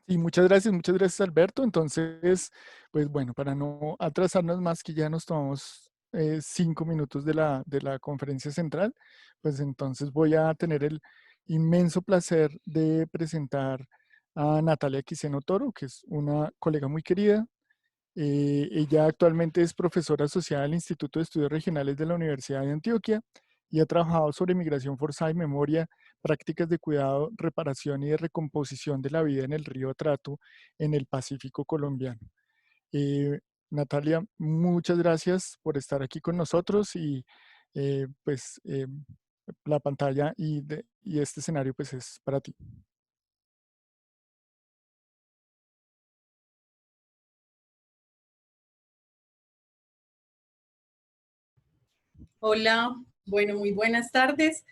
Sí, muchas gracias Alberto. Entonces, pues bueno, para no atrasarnos más, que ya nos tomamos 5 minutos de la conferencia central, pues entonces voy a tener el inmenso placer de presentar a Natalia Quiseno Toro, que es una colega muy querida. Ella actualmente es profesora asociada al Instituto de Estudios Regionales de la Universidad de Antioquia y ha trabajado sobre migración forzada y memoria, prácticas de cuidado, reparación y de recomposición de la vida en el río Atrato en el Pacífico colombiano. Eh, Natalia, muchas gracias por estar aquí con nosotros y pues la pantalla y este escenario pues es para ti. Hola, bueno, muy buenas tardes.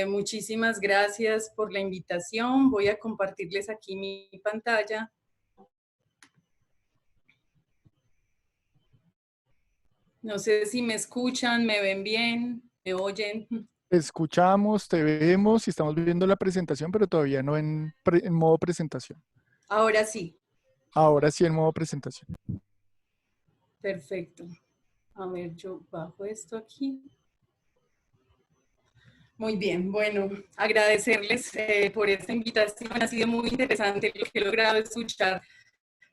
Muchísimas gracias por la invitación. Voy a compartirles aquí mi pantalla. No sé si me escuchan, me ven bien, me oyen. Te escuchamos, te vemos y estamos viendo la presentación, pero todavía no en modo presentación. Ahora sí, Ahora sí en modo presentación. perfecto. A ver, yo bajo esto aquí. Muy bien, bueno, agradecerles por esta invitación. Ha sido muy interesante lo que he logrado escuchar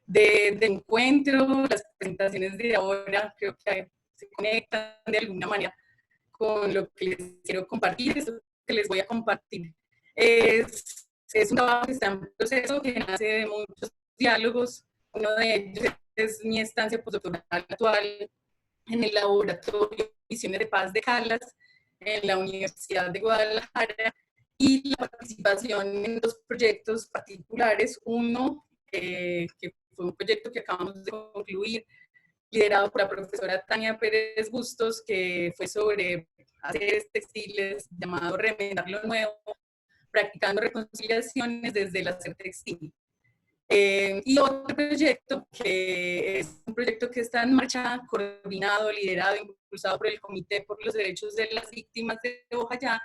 de encuentro, las presentaciones de ahora creo que se conectan de alguna manera con lo que les quiero compartir, eso que les voy a compartir. Es un trabajo que está en proceso, que nace de muchos diálogos. Uno de ellos es mi estancia postdoctoral actual en el Laboratorio de Misiones de Paz de Calas, en la Universidad de Guadalajara, y la participación en dos proyectos particulares. Uno, que fue un proyecto que acabamos de concluir, liderado por la profesora Tania Pérez Bustos, que fue sobre hacer textiles, llamado Remendar lo Nuevo, practicando reconciliaciones desde el hacer textil. Y otro proyecto, que es un proyecto que está en marcha, coordinado, liderado, impulsado por el Comité por los Derechos de las Víctimas de Bojayá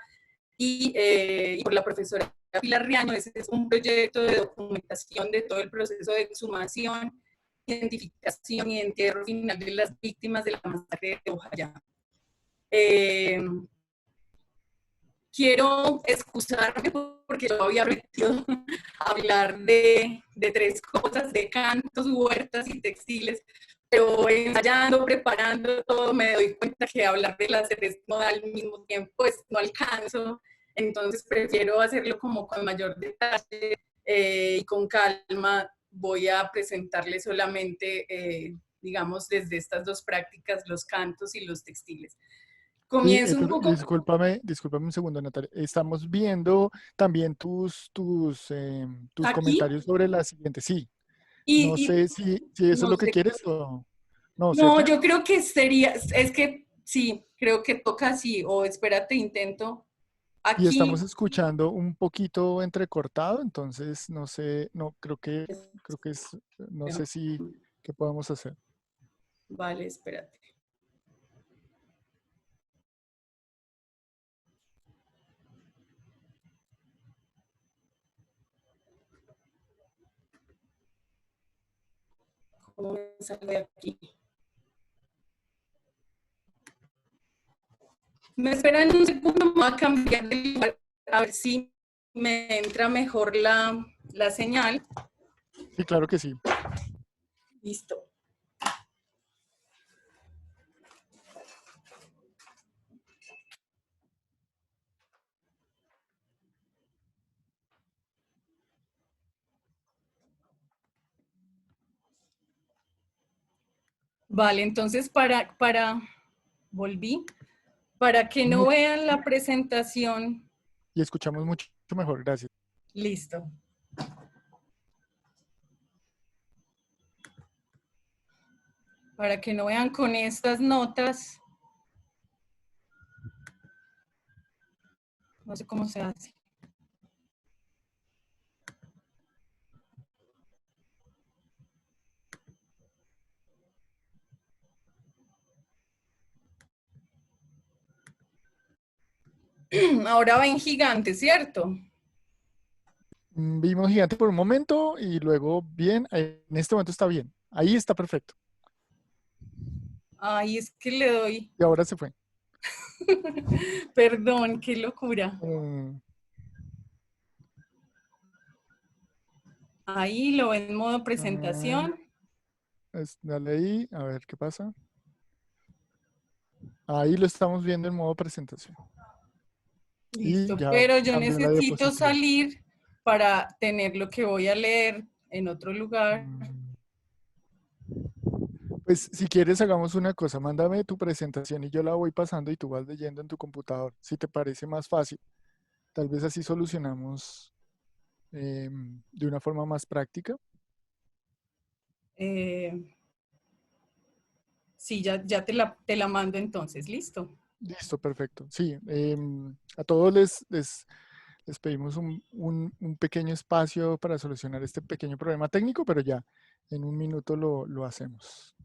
y por la profesora Pilar Riaño. Ese es un proyecto de documentación de todo el proceso de exhumación, identificación y entierro final de las víctimas de la masacre de Bojayá. Quiero excusarme porque yo había prometido hablar de tres cosas, de cantos, huertas y textiles, pero ensayando, preparando todo, me doy cuenta que hablar de las tres no al mismo tiempo, pues no alcanzo, entonces prefiero hacerlo como con mayor detalle y con calma. Voy a presentarles solamente, digamos, desde estas dos prácticas, los cantos y los textiles. Sí, Comienzo un pero poco discúlpame un segundo, Natalia. Estamos viendo también tus aquí comentarios sobre la siguiente. Sí, no y sé si eso es no lo que sé. quieres o no, No, ¿cierto? yo creo que sería, es que sí, creo que toca así, o espérate, intento Y estamos aquí. escuchando un poquito entrecortado, entonces no sé, no, creo que es, no sé si, ¿qué podemos hacer? Vale, espérate. ¿Cómo me sale aquí? Me esperan un segundo, me voy a cambiar de lugar, a ver si me entra mejor la señal. Sí, claro que sí. Listo. Vale, entonces volví, para que no Mu- vean la presentación. y escuchamos mucho mejor, gracias. Listo. Para que no vean con estas notas. No sé cómo se hace. Ahora ven gigante, ¿cierto? Vimos gigante por un momento y luego bien, en este momento está bien. Ahí está perfecto. Ay, es que le doy. Y ahora se fue. Perdón, qué locura. Mm, Ahí lo ven en modo ah, presentación. dale ahí, a ver qué pasa. Ahí lo estamos viendo en modo presentación. Y Listo, ya pero yo cambió la necesito diapositiva. salir para tener lo que voy a leer en otro lugar. Mm, Pues si quieres hagamos una cosa, mándame tu presentación y yo la voy pasando y tú vas leyendo en tu computador, si te parece más fácil. Tal vez así solucionamos de una forma más práctica. Eh, sí, ya te la mando entonces, listo. Listo, perfecto. Sí, a todos les pedimos un pequeño espacio para solucionar este pequeño problema técnico, pero ya en un minuto lo hacemos.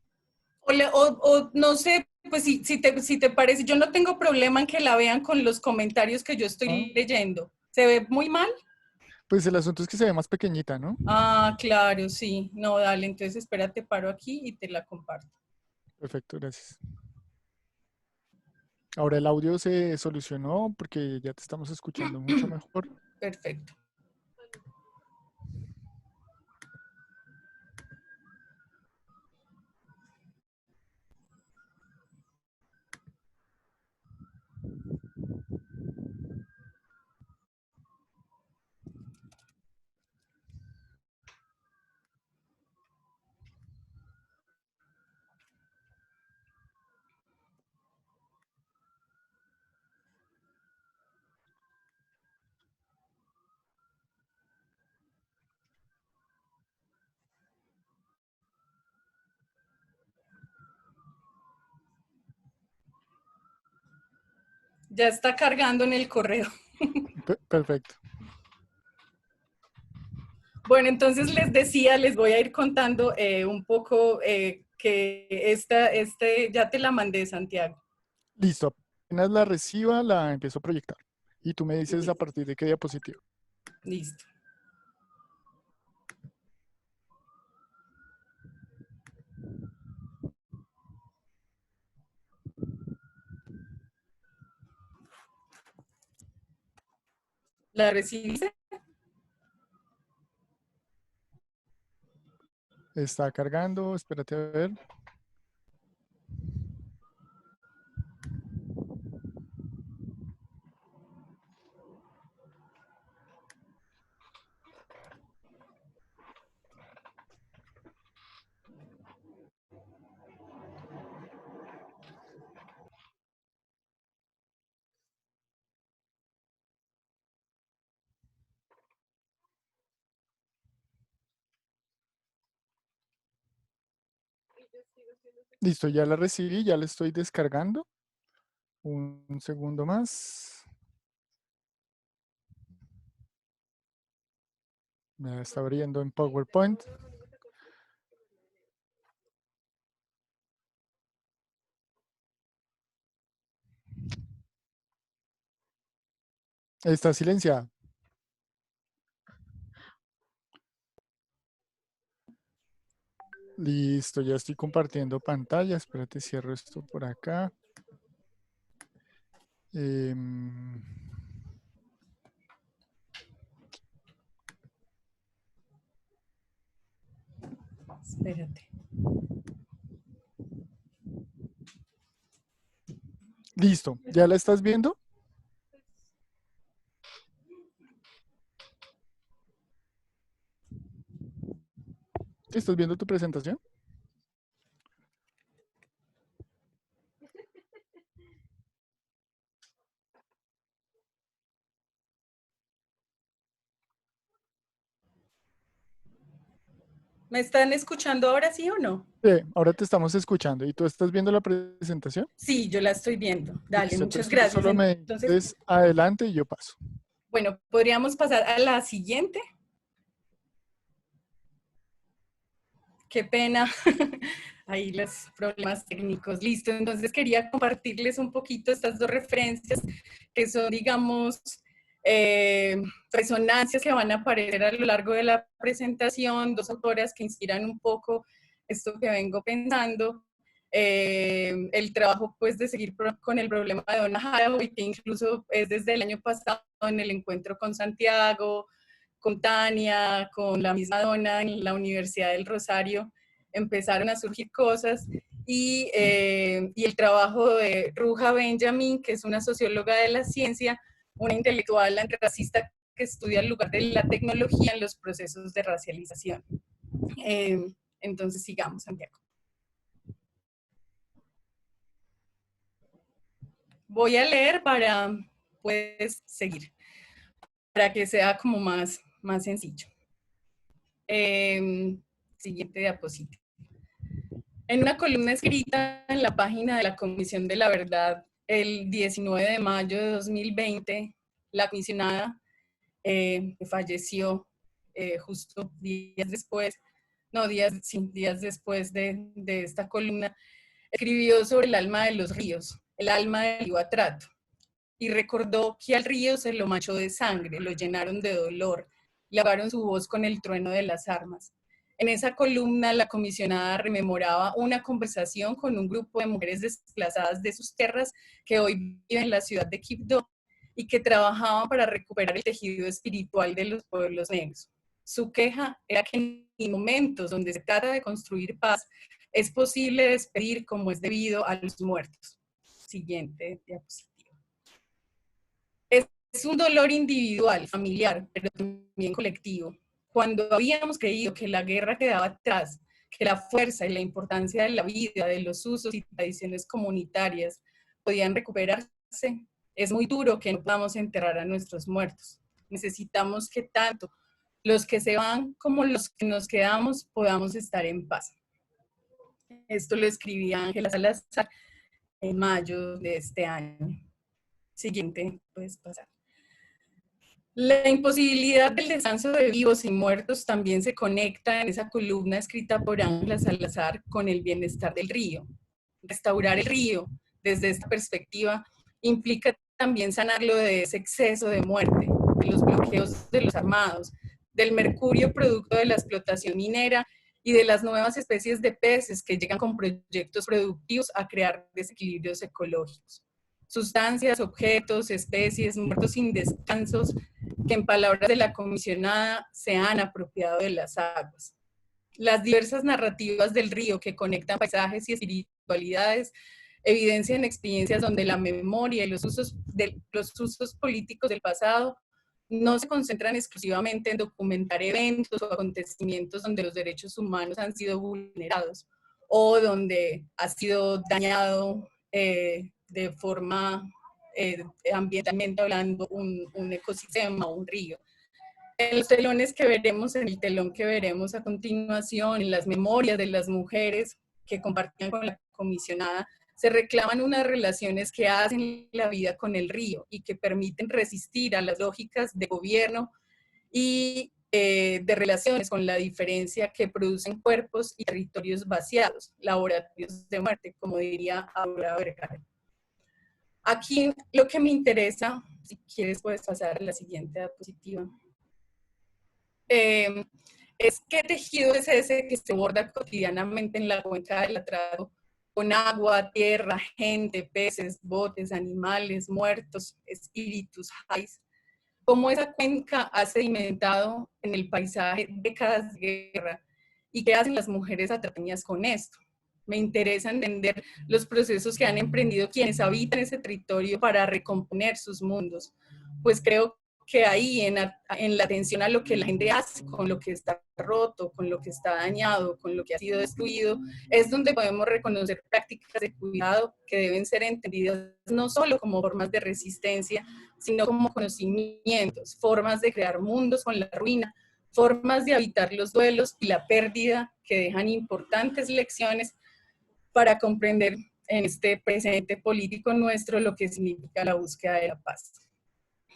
O no sé, pues si te parece, yo no tengo problema en que la vean con los comentarios que yo Ah, estoy leyendo. ¿Se ve muy mal? pues el asunto es que se ve más pequeñita, ¿no? Ah, claro, sí. No, dale, entonces espérate, paro aquí y te la comparto. Perfecto, gracias. Ahora el audio se solucionó porque ya te estamos escuchando mucho mejor. Perfecto. Ya está cargando en el correo. Perfecto. Bueno, entonces les decía, les voy a ir contando un poco que ya te la mandé, Santiago. Listo. Apenas la reciba, la empiezo a proyectar. Y tú me dices a Listo. partir de qué diapositiva. Listo. ¿La recibiste? Está cargando, espérate a ver. Listo, ya la recibí, ya la estoy descargando. Un segundo más. Me está abriendo en PowerPoint. Está silenciada. Listo, ya estoy compartiendo pantalla. Espérate, cierro esto por acá. Em, Espérate. Listo, ¿ya la estás viendo? ¿Estás viendo tu presentación? ¿Me están escuchando ahora sí o no? Sí, ahora te estamos escuchando. ¿Y tú estás viendo la presentación? Sí, yo la estoy viendo. Dale, Listo, muchas entonces tú gracias. solo me Entonces, dices adelante y yo paso. bueno, podríamos pasar a la siguiente. Qué pena. Ahí los problemas técnicos. Listo. Entonces quería compartirles un poquito estas dos referencias que son, digamos, resonancias que van a aparecer a lo largo de la presentación, dos autoras que inspiran un poco esto que vengo pensando, el trabajo pues de seguir con el problema de Donna Haraway, que incluso es desde el año pasado en el encuentro con Santiago, con Tania, con la misma Donna en la Universidad del Rosario, empezaron a surgir cosas, y el trabajo de Ruja Benjamin, que es una socióloga de la ciencia, una intelectual antirracista que estudia el lugar de la tecnología en los procesos de racialización. Entonces sigamos, Santiago. Voy a leer para, puedes seguir, para que sea como más sencillo. Siguiente diapositiva. En una columna escrita en la página de la Comisión de la Verdad, el 19 de mayo de 2020, la comisionada que falleció justo días después de esta columna, escribió sobre el alma de los ríos, el alma del Iwatrato, y recordó que al río se lo manchó de sangre, lo llenaron de dolor, lavaron su voz con el trueno de las armas. En esa columna, la comisionada rememoraba una conversación con un grupo de mujeres desplazadas de sus tierras que hoy viven en la ciudad de Quibdó y que trabajaban para recuperar el tejido espiritual de los pueblos negros. Su queja era que en momentos donde se trata de construir paz, es posible despedir como es debido a los muertos. Siguiente diapositiva. Es un dolor individual, familiar, pero también colectivo. Cuando habíamos creído que la guerra quedaba atrás, que la fuerza y la importancia de la vida, de los usos y tradiciones comunitarias podían recuperarse, es muy duro que no podamos enterrar a nuestros muertos. Necesitamos que tanto los que se van como los que nos quedamos podamos estar en paz. Esto lo escribía Ángela Salazar en mayo de este año. Siguiente, puedes pasar. La imposibilidad del descanso de vivos y muertos también se conecta en esa columna escrita por Ángela Salazar con el bienestar del río. Restaurar el río desde esta perspectiva implica también sanarlo de ese exceso de muerte, de los bloqueos de los armados, del mercurio producto de la explotación minera y de las nuevas especies de peces que llegan con proyectos productivos a crear desequilibrios ecológicos. Sustancias, objetos, especies, muertos sin descansos, que en palabras de la comisionada se han apropiado de las aguas. Las diversas narrativas del río que conectan paisajes y espiritualidades evidencian experiencias donde la memoria y los usos políticos del pasado no se concentran exclusivamente en documentar eventos o acontecimientos donde los derechos humanos han sido vulnerados o donde ha sido dañado de forma ambientalmente hablando un ecosistema o un río. En los telones que veremos, en el telón que veremos a continuación, en las memorias de las mujeres que compartían con la comisionada, se reclaman unas relaciones que hacen la vida con el río y que permiten resistir a las lógicas de gobierno y de relaciones con la diferencia que producen cuerpos y territorios vaciados, laboratorios de muerte, como diría Aurora Vergara. Aquí lo que me interesa, si quieres puedes pasar a la siguiente diapositiva, es qué tejido es ese que se borda cotidianamente en la cuenca del Atrato, con agua, tierra, gente, peces, botes, animales, muertos, espíritus, jais. Cómo esa cuenca ha sedimentado en el paisaje décadas de guerra y qué hacen las mujeres atrateñas con esto. Me interesa entender los procesos que han emprendido quienes habitan ese territorio para recomponer sus mundos, pues creo que ahí en la atención a lo que la gente hace con lo que está roto, con lo que está dañado, con lo que ha sido destruido, es donde podemos reconocer prácticas de cuidado que deben ser entendidas no solo como formas de resistencia, sino como conocimientos, formas de crear mundos con la ruina, formas de habitar los duelos y la pérdida que dejan importantes lecciones para comprender en este presente político nuestro lo que significa la búsqueda de la paz.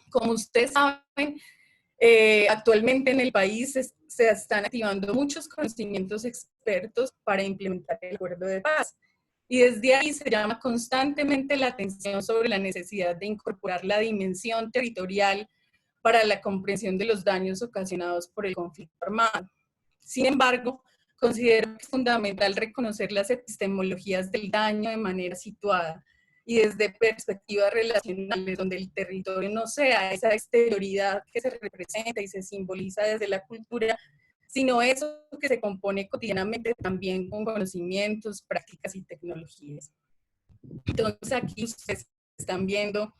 Como ustedes saben, actualmente en el país se están activando muchos conocimientos expertos para implementar el acuerdo de paz. Y desde ahí se llama constantemente la atención sobre la necesidad de incorporar la dimensión territorial para la comprensión de los daños ocasionados por el conflicto armado. Sin embargo, considero que es fundamental reconocer las epistemologías del daño de manera situada y desde perspectivas relacionales, donde el territorio no sea esa exterioridad que se representa y se simboliza desde la cultura, sino eso que se compone cotidianamente también con conocimientos, prácticas y tecnologías. Entonces aquí ustedes están viendo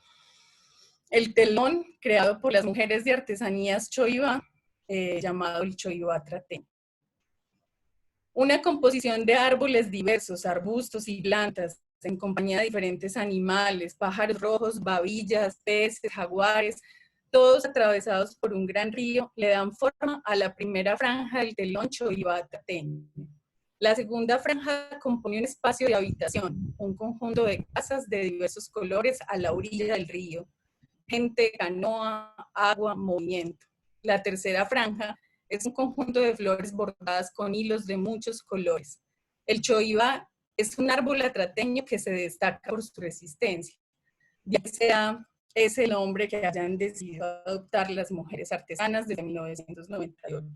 el telón creado por las mujeres de artesanías Choiva, llamado el Choiva Traté. Una composición de árboles diversos, arbustos y plantas, en compañía de diferentes animales, pájaros rojos, babillas, peces, jaguares, todos atravesados por un gran río, le dan forma a la primera franja del telón Choiva Trateño. La segunda franja compone un espacio de habitación, un conjunto de casas de diversos colores a la orilla del río. Gente, canoa, agua, movimiento. La tercera franja es un conjunto de flores bordadas con hilos de muchos colores. El choiva es un árbol atrateño que se destaca por su resistencia. Ya sea es el nombre que hayan decidido adoptar las mujeres artesanas desde 1998.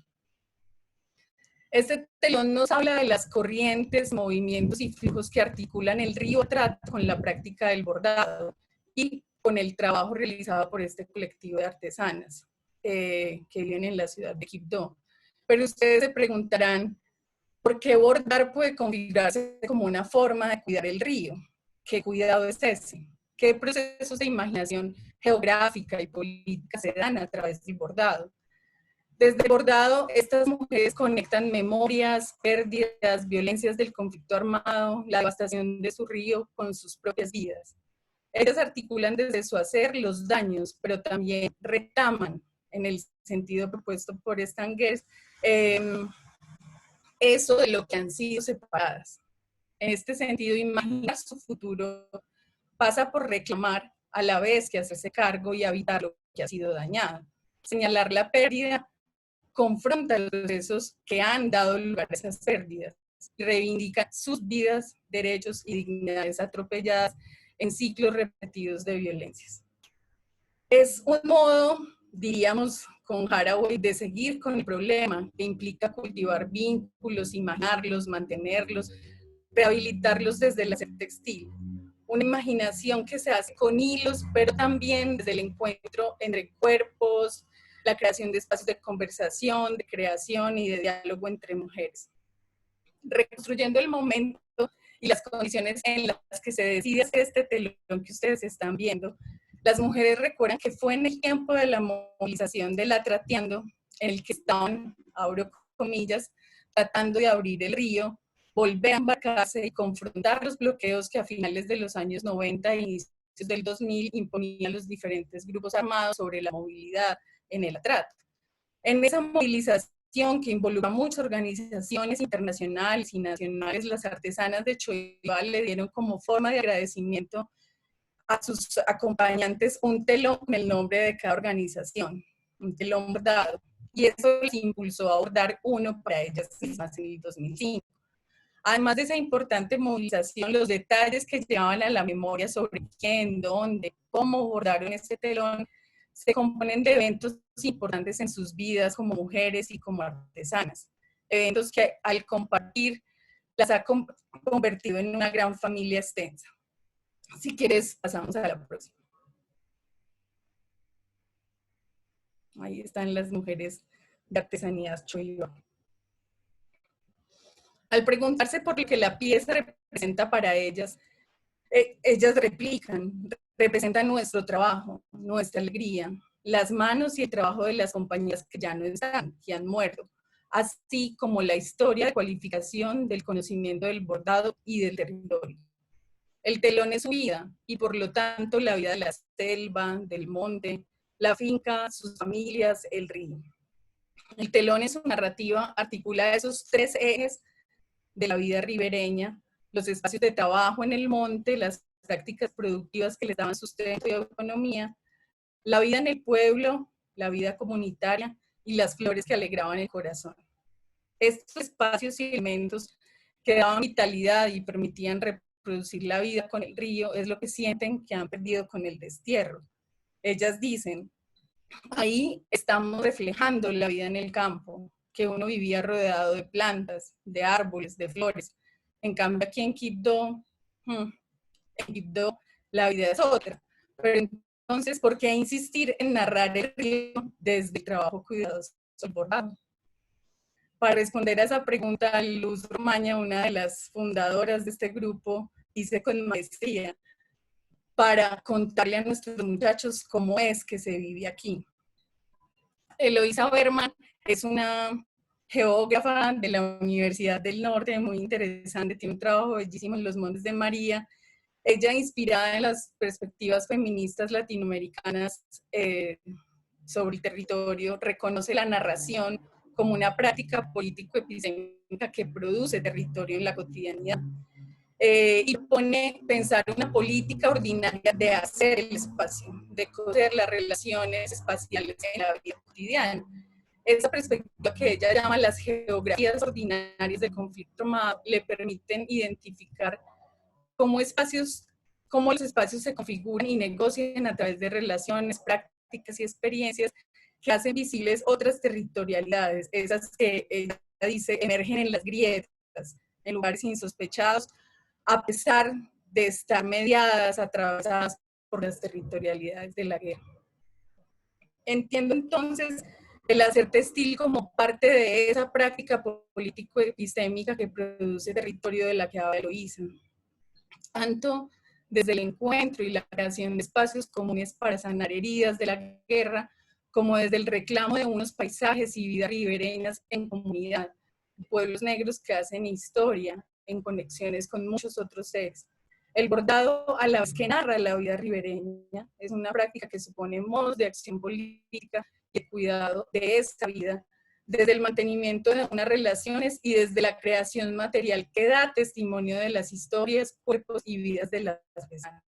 Este telón nos habla de las corrientes, movimientos y flujos que articulan el río Atrato con la práctica del bordado y con el trabajo realizado por este colectivo de artesanas que viven en la ciudad de Quibdó. Pero ustedes se preguntarán, ¿por qué bordar puede configurarse como una forma de cuidar el río? ¿Qué cuidado es ese? ¿Qué procesos de imaginación geográfica y política se dan a través del bordado? Desde el bordado, estas mujeres conectan memorias, pérdidas, violencias del conflicto armado, la devastación de su río con sus propias vidas. Ellas articulan desde su hacer los daños, pero también retaman, en el sentido propuesto por Stangers, eso de lo que han sido separadas. En este sentido, imaginar su futuro pasa por reclamar a la vez que hacerse cargo y habitar lo que ha sido dañado. Señalar la pérdida confronta los procesos que han dado lugar a esas pérdidas y reivindica sus vidas, derechos y dignidades atropelladas en ciclos repetidos de violencias. Es un modo, diríamos con Haraway, de seguir con el problema, que implica cultivar vínculos, imaginarlos, mantenerlos, rehabilitarlos desde el hacer textil. Una imaginación que se hace con hilos, pero también desde el encuentro entre cuerpos, la creación de espacios de conversación, de creación y de diálogo entre mujeres. Reconstruyendo el momento y las condiciones en las que se decide hacer este telón que ustedes están viendo, las mujeres recuerdan que fue en el tiempo de la movilización de la Trateando, en el que estaban, abro comillas, tratando de abrir el río, volver a embarcarse y confrontar los bloqueos que a finales de los años 90 e inicios del 2000 imponían los diferentes grupos armados sobre la movilidad en el Atrato. En esa movilización que involucra muchas organizaciones internacionales y nacionales, las artesanas de Choiva le dieron como forma de agradecimiento a sus acompañantes un telón con el nombre de cada organización, un telón bordado, y eso les impulsó a bordar uno para ellas mismas en el 2005. Además de esa importante movilización, los detalles que llevaban a la memoria sobre quién, dónde, cómo bordaron este telón, se componen de eventos importantes en sus vidas como mujeres y como artesanas. Eventos que al compartir las ha convertido en una gran familia extensa. Si quieres, pasamos a la próxima. Ahí están las mujeres de artesanías Choiva. Al preguntarse por lo que la pieza representa para ellas, ellas representan nuestro trabajo, nuestra alegría, las manos y el trabajo de las compañías que ya no están, que han muerto, así como la historia de cualificación del conocimiento del bordado y del territorio. El telón es su vida y por lo tanto la vida de la selva, del monte, la finca, sus familias, el río. El telón es una narrativa articula esos tres ejes de la vida ribereña, los espacios de trabajo en el monte, las prácticas productivas que les daban sustento y autonomía, la vida en el pueblo, la vida comunitaria y las flores que alegraban el corazón. Estos espacios y elementos que daban vitalidad y permitían reproducir la vida con el río es lo que sienten que han perdido con el destierro. Ellas dicen, Ahí estamos reflejando la vida en el campo, que uno vivía rodeado de plantas, de árboles, de flores. En cambio, aquí en Quibdó la vida es otra. Pero entonces, ¿por qué insistir en narrar el río desde el trabajo cuidadoso del bordado? Para responder a esa pregunta, Luz Romaña, una de las fundadoras de este grupo, dice con maestría, para contarle a nuestros muchachos cómo es que se vive aquí. Eloisa Berman es una geógrafa de la Universidad del Norte, muy interesante, tiene un trabajo bellísimo en los Montes de María. Ella, inspirada en las perspectivas feministas latinoamericanas sobre el territorio, reconoce la narración como una práctica político-epistémica que produce territorio en la cotidianidad. Y pone pensar una política ordinaria de hacer el espacio, de coser las relaciones espaciales en la vida cotidiana. Esa perspectiva que ella llama las geografías ordinarias del conflicto armado le permiten identificar cómo los espacios se configuran y negocian a través de relaciones, prácticas y experiencias que hacen visibles otras territorialidades, esas que ella dice emergen en las grietas, en lugares insospechados, a pesar de estar mediadas, atravesadas por las territorialidades de la guerra. Entiendo entonces el hacer textil como parte de esa práctica político-epistémica que produce territorio de la que habla Eloisa, tanto desde el encuentro y la creación de espacios comunes para sanar heridas de la guerra, como desde el reclamo de unos paisajes y vidas ribereñas en comunidad, pueblos negros que hacen historia en conexiones con muchos otros seres. El bordado, a la vez que narra la vida ribereña, es una práctica que supone modos de acción política y el cuidado de esta vida, desde el mantenimiento de unas relaciones y desde la creación material que da testimonio de las historias, cuerpos y vidas de las personas,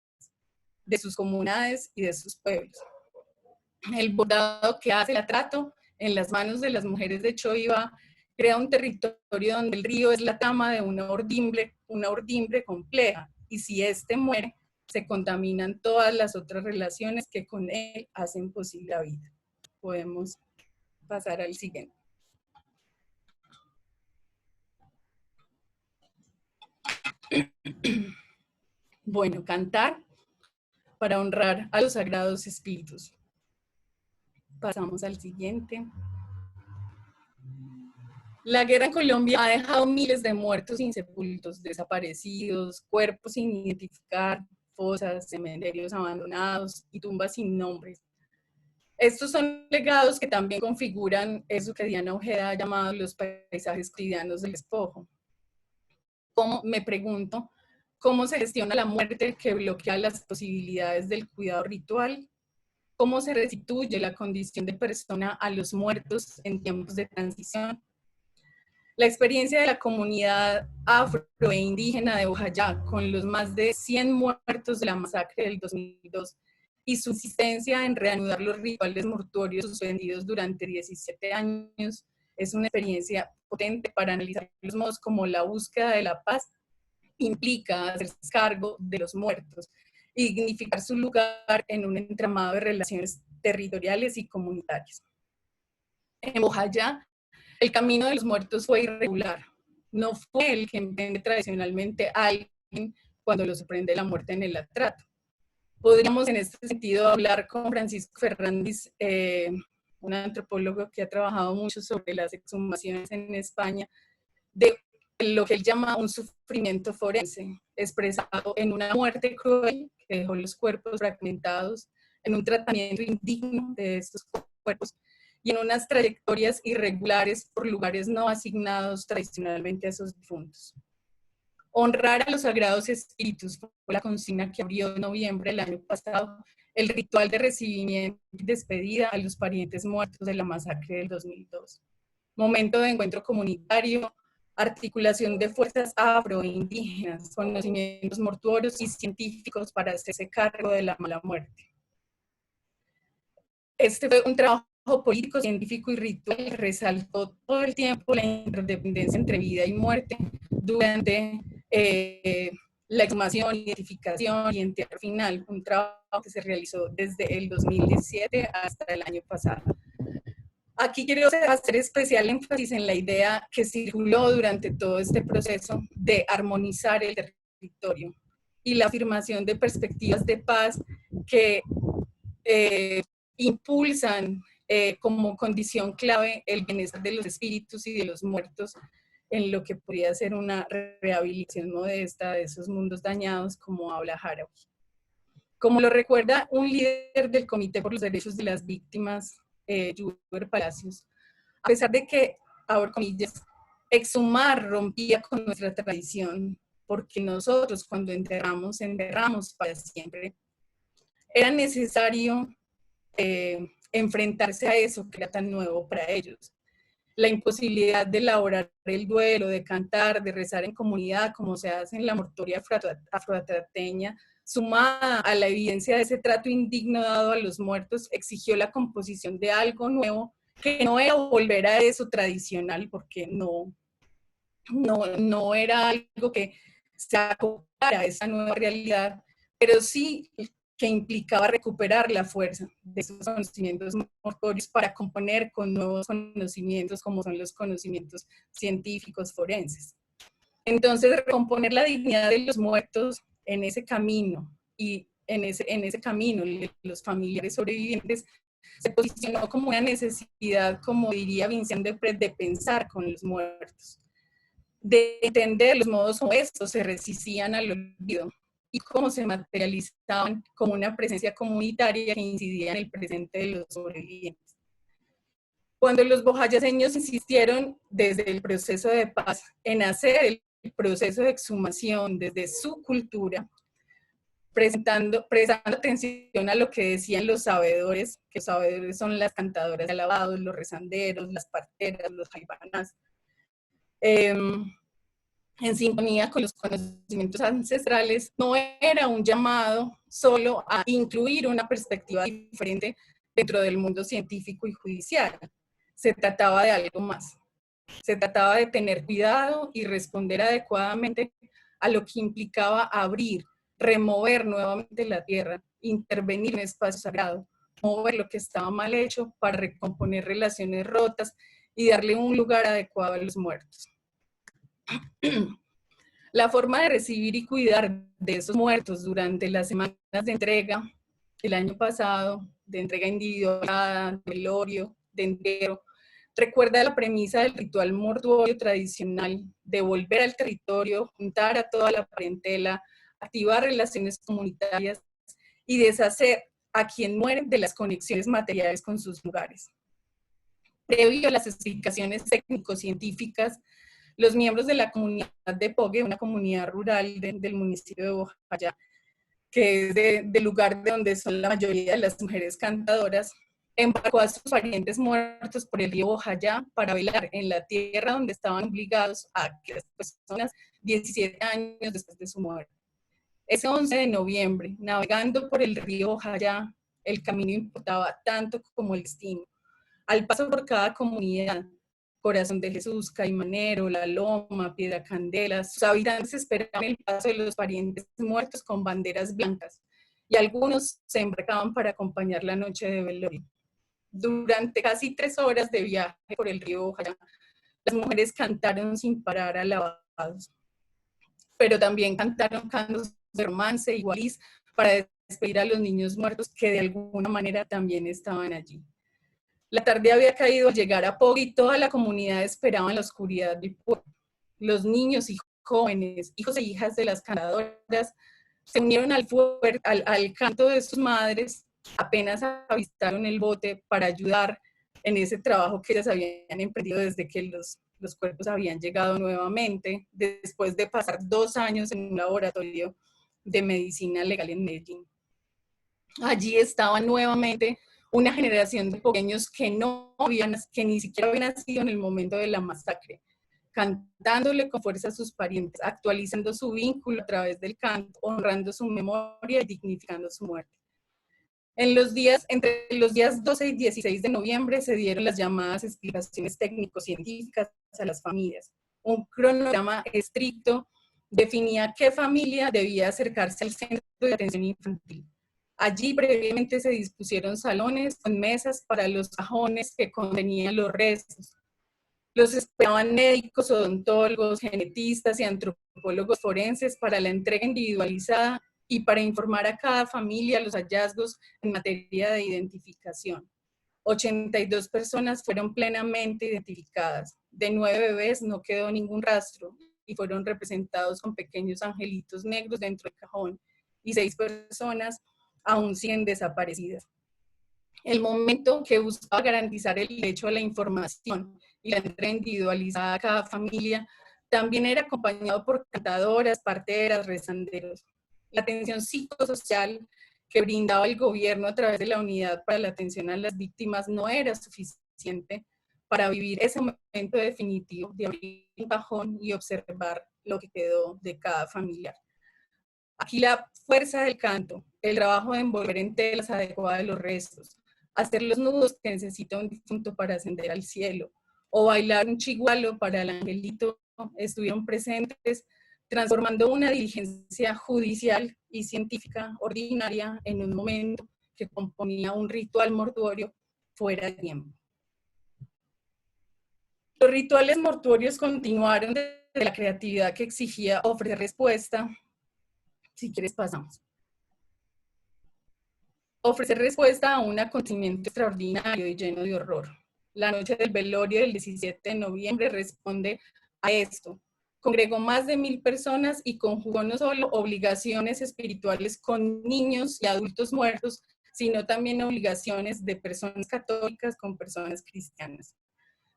de sus comunidades y de sus pueblos. El bordado que hace el atrato en las manos de las mujeres de Choiva crea un territorio donde el río es la tama de una urdimbre compleja, y si éste muere, se contaminan todas las otras relaciones que con él hacen posible la vida. Podemos pasar al siguiente. Bueno, cantar para honrar a los sagrados espíritus. Pasamos al siguiente. La guerra en Colombia ha dejado miles de muertos insepultos, desaparecidos, cuerpos sin identificar, fosas, cementerios abandonados y tumbas sin nombres. Estos son legados que también configuran eso que Diana Ojeda ha llamado los paisajes cotidianos del despojo. Me pregunto, ¿cómo se gestiona la muerte que bloquea las posibilidades del cuidado ritual? ¿Cómo se restituye la condición de persona a los muertos en tiempos de transición? La experiencia de la comunidad afro e indígena de Bojayá, con los más de 100 muertos de la masacre del 2002, y su insistencia en reanudar los rituales mortuorios suspendidos durante 17 años, es una experiencia potente para analizar los modos como la búsqueda de la paz implica hacerse cargo de los muertos y dignificar su lugar en un entramado de relaciones territoriales y comunitarias. En Bojayá, el camino de los muertos fue irregular. No fue el que emprende tradicionalmente a alguien cuando lo sorprende la muerte en el atrato. Podríamos en este sentido hablar con Francisco Fernández, un antropólogo que ha trabajado mucho sobre las exhumaciones en España, de lo que él llama un sufrimiento forense, expresado en una muerte cruel que dejó los cuerpos fragmentados, en un tratamiento indigno de estos cuerpos y en unas trayectorias irregulares por lugares no asignados tradicionalmente a esos difuntos. Honrar a los sagrados espíritus fue la consigna que abrió en noviembre del año pasado el ritual de recibimiento y despedida a los parientes muertos de la masacre del 2002. Momento de encuentro comunitario, articulación de fuerzas afroindígenas, conocimientos mortuorios y científicos para hacerse cargo de la mala muerte. Este fue un trabajo político, científico y ritual, resaltó todo el tiempo la interdependencia entre vida y muerte durante la exhumación, identificación y entierro final, un trabajo que se realizó desde el 2017 hasta el año pasado. Aquí quiero hacer especial énfasis en la idea que circuló durante todo este proceso de armonizar el territorio y la afirmación de perspectivas de paz que impulsan como condición clave el bienestar de los espíritus y de los muertos en lo que podría ser una rehabilitación modesta de esos mundos dañados, como habla Harawi. Como lo recuerda un líder del Comité por los Derechos de las Víctimas, Juber Palacios, a pesar de que, abro comillas, exhumar rompía con nuestra tradición, porque nosotros cuando enterramos para siempre, era necesario enfrentarse a eso que era tan nuevo para ellos. La imposibilidad de elaborar el duelo, de cantar, de rezar en comunidad, como se hace en la mortoria afroatrateña, sumada a la evidencia de ese trato indigno dado a los muertos, exigió la composición de algo nuevo, que no era volver a eso tradicional, porque no era algo que se acoplara a esa nueva realidad, pero sí que implicaba recuperar la fuerza de esos conocimientos mortuorios para componer con nuevos conocimientos como son los conocimientos científicos forenses. Entonces, recomponer la dignidad de los muertos en ese camino y en ese camino los familiares sobrevivientes se posicionó como una necesidad, como diría Vincent Desprez, de pensar con los muertos, de entender los modos como estos se resistían al olvido y cómo se materializaban como una presencia comunitaria que incidía en el presente de los sobrevivientes. Cuando los boyacenses insistieron desde el proceso de paz en hacer el proceso de exhumación desde su cultura, prestando atención a lo que decían los sabedores, que los sabedores son las cantadoras de alabados, los rezanderos, las parteras, los jaibanas, en sintonía con los conocimientos ancestrales, no era un llamado solo a incluir una perspectiva diferente dentro del mundo científico y judicial. Se trataba de algo más. Se trataba de tener cuidado y responder adecuadamente a lo que implicaba abrir, remover nuevamente la tierra, intervenir en espacio sagrado, mover lo que estaba mal hecho para recomponer relaciones rotas y darle un lugar adecuado a los muertos. La forma de recibir y cuidar de esos muertos durante las semanas de entrega, el año pasado, de entrega individual, de velorio, de entierro, recuerda la premisa del ritual mortuorio tradicional de volver al territorio, juntar a toda la parentela, activar relaciones comunitarias y deshacer a quien muere de las conexiones materiales con sus lugares. Previo a las explicaciones técnico-científicas, los miembros de la comunidad de Pogue, una comunidad rural del municipio de Bojayá, que es del lugar de donde son la mayoría de las mujeres cantadoras, embarcó a sus parientes muertos por el río Bojayá para velar en la tierra donde estaban obligados a que las personas 17 años después de su muerte. Ese 11 de noviembre, navegando por el río Bojayá, el camino importaba tanto como el destino. Al paso por cada comunidad, Corazón de Jesús, Caimanero, La Loma, Piedra Candela, sus habitantes esperaban el paso de los parientes muertos con banderas blancas y algunos se embarcaban para acompañar la noche de velorio. Durante casi 3 horas de viaje por el río Bojayá, las mujeres cantaron sin parar alabados, pero también cantaron cantos de romance y gualiz para despedir a los niños muertos que de alguna manera también estaban allí. La tarde había caído al llegar a Pogue y toda la comunidad esperaba en la oscuridad del pueblo. Los niños y jóvenes, hijos e hijas de las cantadoras, se unieron al canto de sus madres, apenas avistaron el bote para ayudar en ese trabajo que ellas habían emprendido desde que los cuerpos habían llegado nuevamente, después de pasar 2 años en un laboratorio de medicina legal en Medellín. Allí estaban nuevamente una generación de pequeños que ni siquiera habían nacido en el momento de la masacre, cantándole con fuerza a sus parientes, actualizando su vínculo a través del canto, honrando su memoria y dignificando su muerte. Entre los días 12 y 16 de noviembre se dieron las llamadas explicaciones técnico-científicas a las familias, un cronograma estricto definía qué familia debía acercarse al centro de atención infantil. Allí previamente se dispusieron salones con mesas para los cajones que contenían los restos. Los esperaban médicos, odontólogos, genetistas y antropólogos forenses para la entrega individualizada y para informar a cada familia los hallazgos en materia de identificación. 82 personas fueron plenamente identificadas. De 9 bebés no quedó ningún rastro y fueron representados con pequeños angelitos negros dentro del cajón, y 6 personas aún siguen desaparecidas. El momento que buscaba garantizar el derecho a la información y la entrega individualizada a cada familia también era acompañado por cantadoras, parteras, rezanderos. La atención psicosocial que brindaba el gobierno a través de la Unidad para la Atención a las Víctimas no era suficiente para vivir ese momento definitivo de abrir un cajón y observar lo que quedó de cada familiar. Aquí la fuerza del canto, el trabajo de envolver en telas adecuadas los restos, hacer los nudos que necesita un difunto para ascender al cielo, o bailar un chigualo para el angelito, estuvieron presentes, transformando una diligencia judicial y científica ordinaria en un momento que componía un ritual mortuorio fuera de tiempo. Los rituales mortuorios continuaron desde la creatividad que exigía ofrecer respuesta. Si quieres, pasamos. Ofrecer respuesta a un acontecimiento extraordinario y lleno de horror. La noche del velorio del 17 de noviembre responde a esto. Congregó más de 1000 personas y conjugó no solo obligaciones espirituales con niños y adultos muertos, sino también obligaciones de personas católicas con personas cristianas.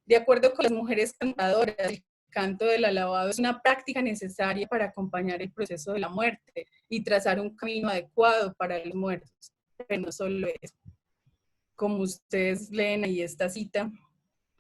De acuerdo con las mujeres cantadoras, el canto del alabado es una práctica necesaria para acompañar el proceso de la muerte y trazar un camino adecuado para los muertos. Pero no solo eso. Como ustedes leen ahí esta cita,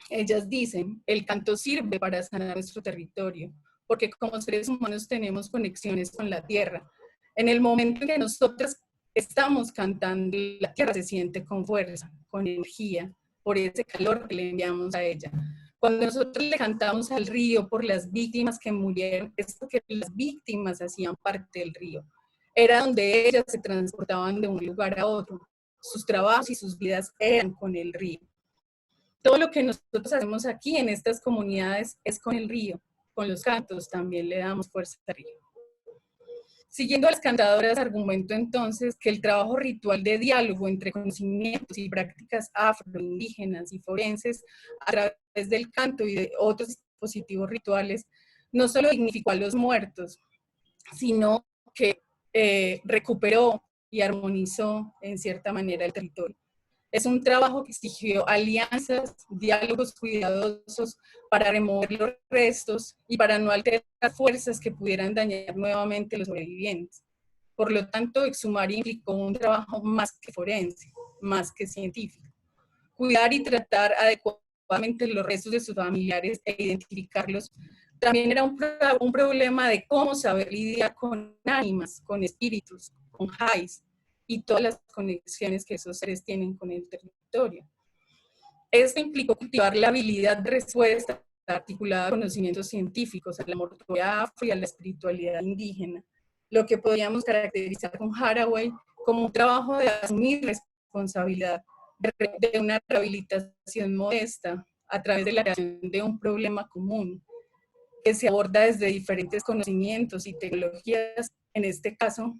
ellas dicen, el canto sirve para sanar nuestro territorio, porque como seres humanos tenemos conexiones con la tierra. En el momento en que nosotras estamos cantando, la tierra se siente con fuerza, con energía, por ese calor que le enviamos a ella. Cuando nosotros le cantamos al río por las víctimas que murieron, es porque las víctimas hacían parte del río. Era donde ellas se transportaban de un lugar a otro. Sus trabajos y sus vidas eran con el río. Todo lo que nosotros hacemos aquí en estas comunidades es con el río. Con los cantos también le damos fuerza al río. Siguiendo a las cantadoras, argumento entonces que el trabajo ritual de diálogo entre conocimientos y prácticas afroindígenas y forenses a través del canto y de otros dispositivos rituales no solo dignificó a los muertos, sino que recuperó y armonizó en cierta manera el territorio. Es un trabajo que exigió alianzas, diálogos cuidadosos para remover los restos y para no alterar fuerzas que pudieran dañar nuevamente a los sobrevivientes. Por lo tanto, exhumar implicó un trabajo más que forense, más que científico. Cuidar y tratar adecuadamente los restos de sus familiares e identificarlos también era un problema de cómo saber lidiar con ánimas, con espíritus, con jais y todas las conexiones que esos seres tienen con el territorio. Esto implicó cultivar la habilidad de respuesta articulada a conocimientos científicos, a la mortuoria afro y a la espiritualidad indígena, lo que podríamos caracterizar con Haraway como un trabajo de asumir responsabilidad, de una rehabilitación modesta a través de la creación de un problema común, que se aborda desde diferentes conocimientos y tecnologías, en este caso,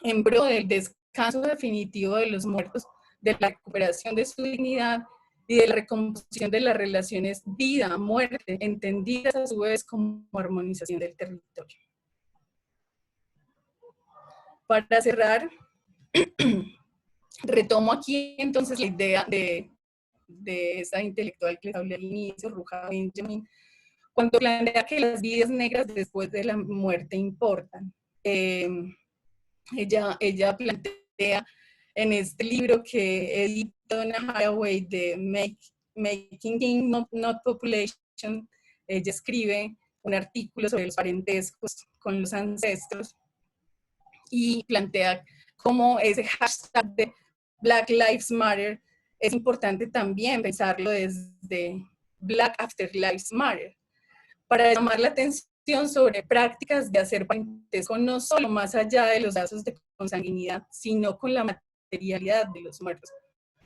en pro del descanso definitivo de los muertos, de la recuperación de su dignidad y de la recomposición de las relaciones vida-muerte, entendidas a su vez como armonización del territorio. Para cerrar, retomo aquí entonces la idea de esa intelectual que les hablé al inicio, Ruja Benjamin, cuando plantea que las vidas negras después de la muerte importan. Ella plantea en este libro que edita Donna Haraway de Making King, Not Population, ella escribe un artículo sobre los parentescos con los ancestros y plantea cómo ese hashtag de Black Lives Matter es importante también pensarlo desde Black After Lives Matter, para llamar la atención sobre prácticas de hacer parentesco no solo más allá de los lazos de consanguinidad, sino con la materialidad de los muertos,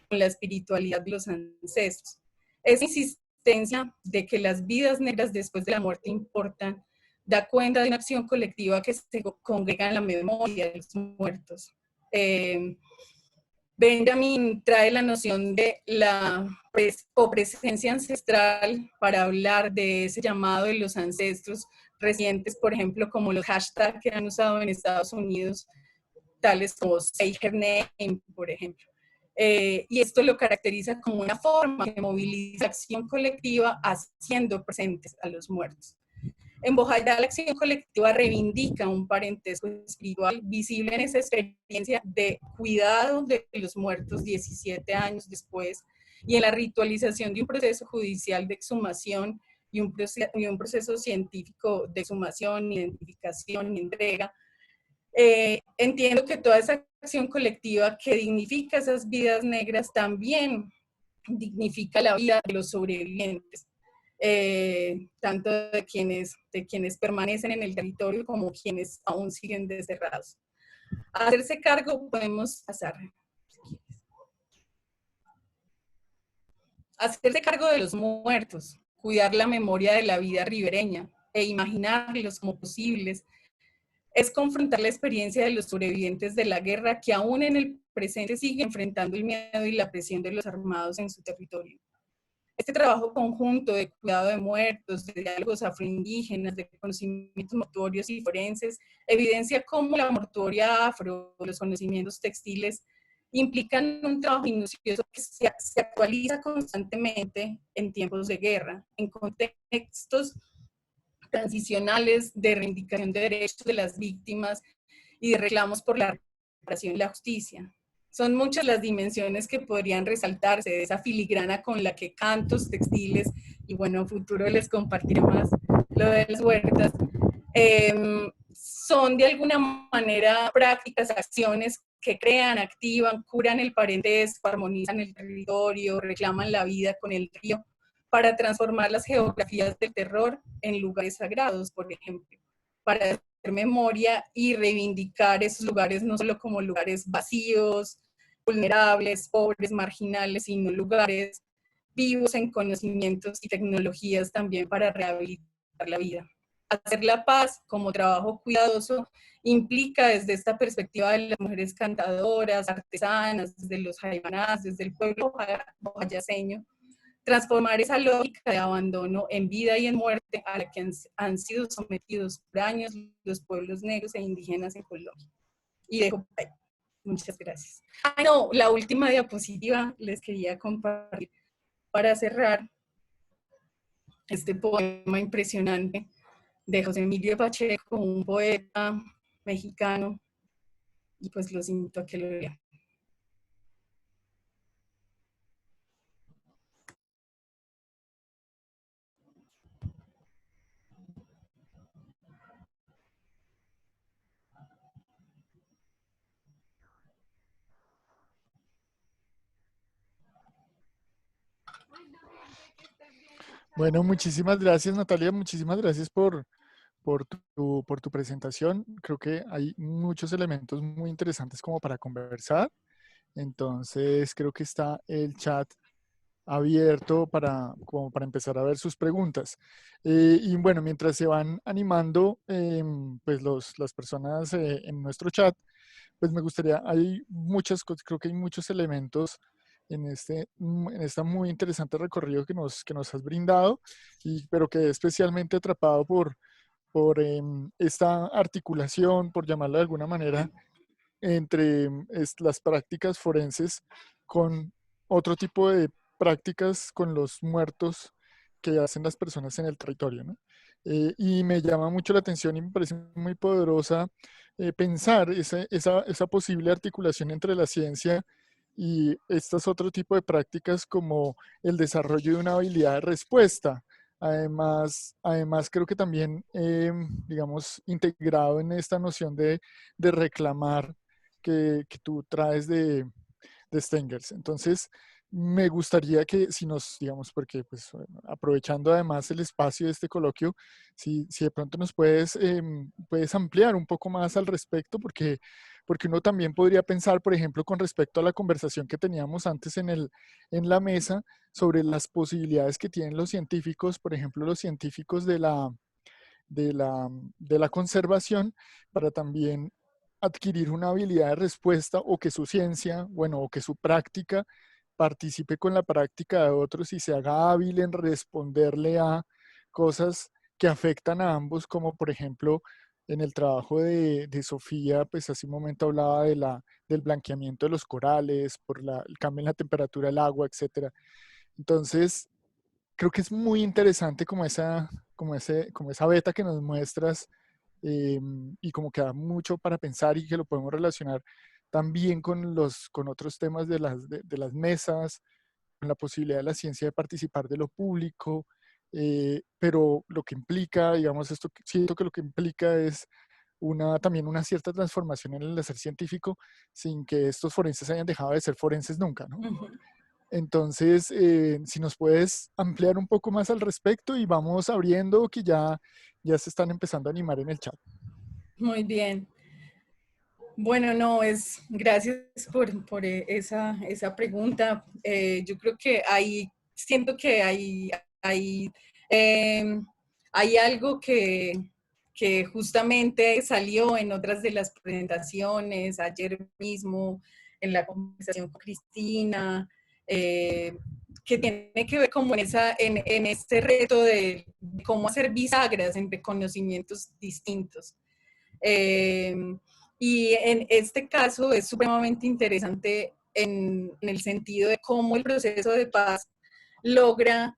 con la espiritualidad de los ancestros. Esa insistencia de que las vidas negras después de la muerte importan, da cuenta de una acción colectiva que se congrega en la memoria de los muertos. Benjamin trae la noción de la copresencia ancestral para hablar de ese llamado de los ancestros recientes, por ejemplo, como los hashtags que han usado en Estados Unidos, tales como Say Her Name, por ejemplo. Y esto lo caracteriza como una forma de movilización acción colectiva haciendo presentes a los muertos. En Bojayá, la acción colectiva reivindica un parentesco espiritual visible en esa experiencia de cuidado de los muertos 17 años después y en la ritualización de un proceso judicial de exhumación y un proceso científico de exhumación, identificación y entrega. Entiendo que toda esa acción colectiva que dignifica esas vidas negras también dignifica la vida de los sobrevivientes. Tanto de quienes permanecen en el territorio como quienes aún siguen desterrados. A hacerse cargo podemos pasar. Hacerse cargo de los muertos, cuidar la memoria de la vida ribereña e imaginarlos como posibles, es confrontar la experiencia de los sobrevivientes de la guerra que aún en el presente siguen enfrentando el miedo y la presión de los armados en su territorio. Este trabajo conjunto de cuidado de muertos, de diálogos afroindígenas, de conocimientos mortuorios y forenses, evidencia cómo la mortuoria afro, los conocimientos textiles, implican un trabajo minucioso que se actualiza constantemente en tiempos de guerra, en contextos transicionales de reivindicación de derechos de las víctimas y de reclamos por la reparación y la justicia. Son muchas las dimensiones que podrían resaltarse de esa filigrana con la que cantos, textiles, y bueno, en futuro les compartiré más lo de las huertas, son de alguna manera prácticas, acciones que crean, activan, curan el parentesco, armonizan el territorio, reclaman la vida con el río, para transformar las geografías del terror en lugares sagrados, por ejemplo, para hacer memoria y reivindicar esos lugares no solo como lugares vacíos, vulnerables, pobres, marginales, sino lugares vivos en conocimientos y tecnologías también para rehabilitar la vida. Hacer la paz como trabajo cuidadoso implica desde esta perspectiva de las mujeres cantadoras, artesanas, desde los jaimanás, desde el pueblo boyacense, transformar esa lógica de abandono en vida y en muerte a la que han sido sometidos por años los pueblos negros e indígenas en Colombia. Y dejo ahí. Muchas gracias. Ah, no, la última diapositiva les quería compartir para cerrar este poema impresionante de José Emilio Pacheco, un poeta mexicano, y pues los invito a que lo lean. Bueno, muchísimas gracias, Natalia. Muchísimas gracias por tu presentación. Creo que hay muchos elementos muy interesantes como para conversar. Entonces, creo que está el chat abierto como para empezar a ver sus preguntas. Y bueno, mientras se van animando, pues las personas en nuestro chat, pues me gustaría, hay muchas cosas, creo que hay muchos elementos en este muy interesante recorrido que nos has brindado, pero que especialmente atrapado por esta articulación, por llamarla de alguna manera, entre las prácticas forenses con otro tipo de prácticas con los muertos que hacen las personas en el territorio, ¿no? Y me llama mucho la atención y me parece muy poderosa pensar esa posible articulación entre la ciencia y estos otro tipo de prácticas como el desarrollo de una habilidad de respuesta. Además creo que también, digamos, integrado en esta noción de reclamar que tú traes de Stengers. Entonces, me gustaría que si nos, digamos, porque pues aprovechando además el espacio de este coloquio, si de pronto nos puedes ampliar un poco más al respecto, porque uno también podría pensar, por ejemplo, con respecto a la conversación que teníamos antes en la mesa sobre las posibilidades que tienen los científicos, por ejemplo, los científicos de la conservación, para también adquirir una habilidad de respuesta o que su ciencia, bueno, o que su práctica participe con la práctica de otros y se haga hábil en responderle a cosas que afectan a ambos, como por ejemplo en el trabajo de Sofía, pues hace un momento hablaba del blanqueamiento de los corales, por el cambio en la temperatura del agua, etcétera. Entonces, creo que es muy interesante como esa beta que nos muestras, y como que da mucho para pensar y que lo podemos relacionar también con otros temas de las mesas, con la posibilidad de la ciencia de participar de lo público, pero lo que implica, digamos, siento que lo que implica es también una cierta transformación en el hacer científico sin que estos forenses hayan dejado de ser forenses nunca, ¿no? Ujú. Entonces, si nos puedes ampliar un poco más al respecto y vamos abriendo que ya se están empezando a animar en el chat. Muy bien. Bueno, no, gracias por esa pregunta. Yo creo que siento que hay, eh, hay algo que justamente salió en otras de las presentaciones, ayer mismo en la conversación con Cristina, eh, que tiene que ver como en este reto de cómo hacer bisagras entre conocimientos distintos. Eh, y en este caso es supremamente interesante en el sentido de cómo el proceso de paz logra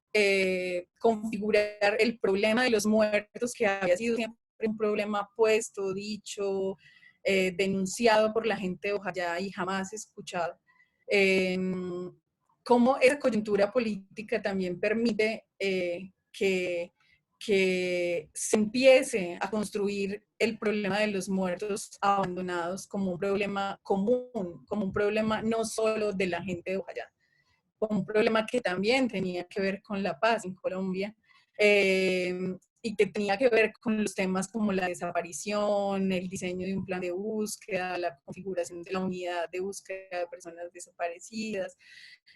configurar el problema de los muertos, que había sido siempre un problema puesto, dicho, denunciado por la gente de Ojayá y jamás escuchado. Cómo esa coyuntura política también permite que se empiece a construir el problema de los muertos abandonados como un problema común, como un problema no solo de la gente de Ojayá, como un problema que también tenía que ver con la paz en Colombia, y que tenía que ver con los temas como la desaparición, el diseño de un plan de búsqueda, la configuración de la unidad de búsqueda de personas desaparecidas.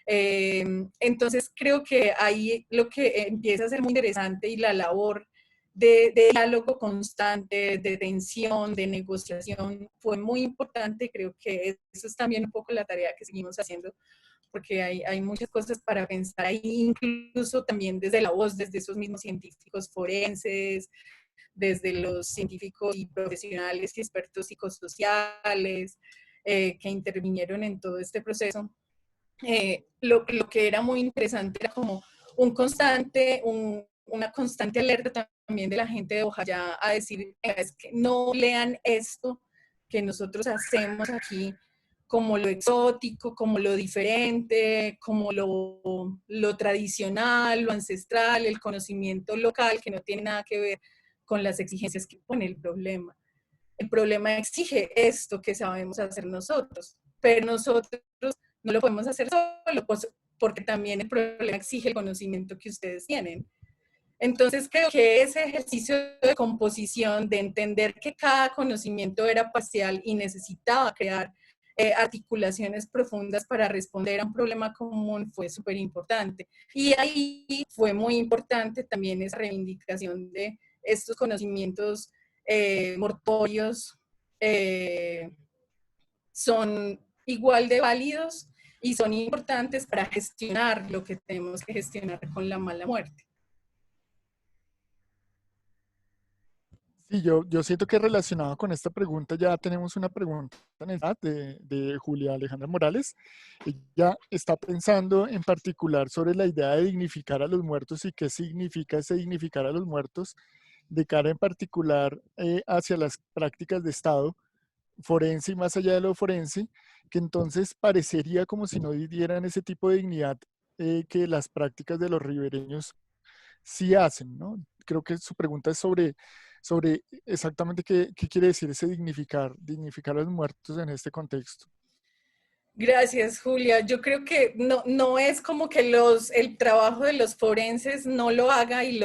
Entonces creo que ahí lo que empieza a ser muy interesante y la labor de diálogo constante, de tensión, de negociación, fue muy importante. Creo que eso es también un poco la tarea que seguimos haciendo, porque hay muchas cosas para pensar ahí, incluso también desde la voz, desde esos mismos científicos forenses, desde los científicos y profesionales y expertos psicosociales que intervinieron en todo este proceso. Lo que era muy interesante era como una constante alerta también de la gente de Ojayá a decir, es que no lean esto que nosotros hacemos aquí como lo exótico, como lo diferente, como lo tradicional, lo ancestral, el conocimiento local que no tiene nada que ver con las exigencias que pone el problema. El problema exige esto que sabemos hacer nosotros, pero nosotros no lo podemos hacer solo, pues, porque también el problema exige el conocimiento que ustedes tienen. Entonces creo que ese ejercicio de composición, de entender que cada conocimiento era parcial y necesitaba crear articulaciones profundas para responder a un problema común, fue súper importante. Y ahí fue muy importante también esa reivindicación de estos conocimientos mortuorios, son igual de válidos y son importantes para gestionar lo que tenemos que gestionar con la mala muerte. Sí, yo siento que relacionado con esta pregunta ya tenemos una pregunta en el chat de Julia Alejandra Morales. Ella está pensando en particular sobre la idea de dignificar a los muertos y qué significa ese dignificar a los muertos de cara en particular hacia las prácticas de Estado forense y más allá de lo forense, que entonces parecería como si no dieran ese tipo de dignidad que las prácticas de los ribereños sí hacen, ¿no? Creo que su pregunta es sobre exactamente qué quiere decir ese dignificar a los muertos en este contexto. Gracias, Julia. Yo creo que no es como que el trabajo de los forenses no lo haga y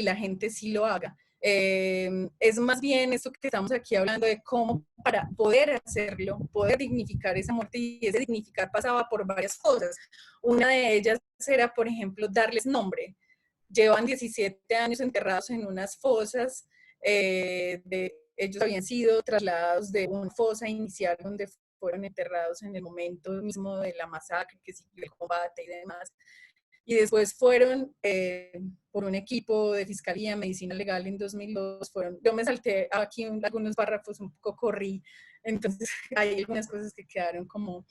la gente sí lo haga. Es más bien esto que estamos aquí hablando de cómo para poder hacerlo, poder dignificar esa muerte, y ese dignificar pasaba por varias cosas. Una de ellas era, por ejemplo, darles nombre. Llevan 17 años enterrados en unas fosas. Ellos habían sido trasladados de una fosa inicial donde fueron enterrados en el momento mismo de la masacre, que siguió el combate y demás. Y después fueron por un equipo de Fiscalía Medicina Legal en 2002. Yo me salté aquí algunos párrafos, un poco corrí, entonces hay algunas cosas que quedaron como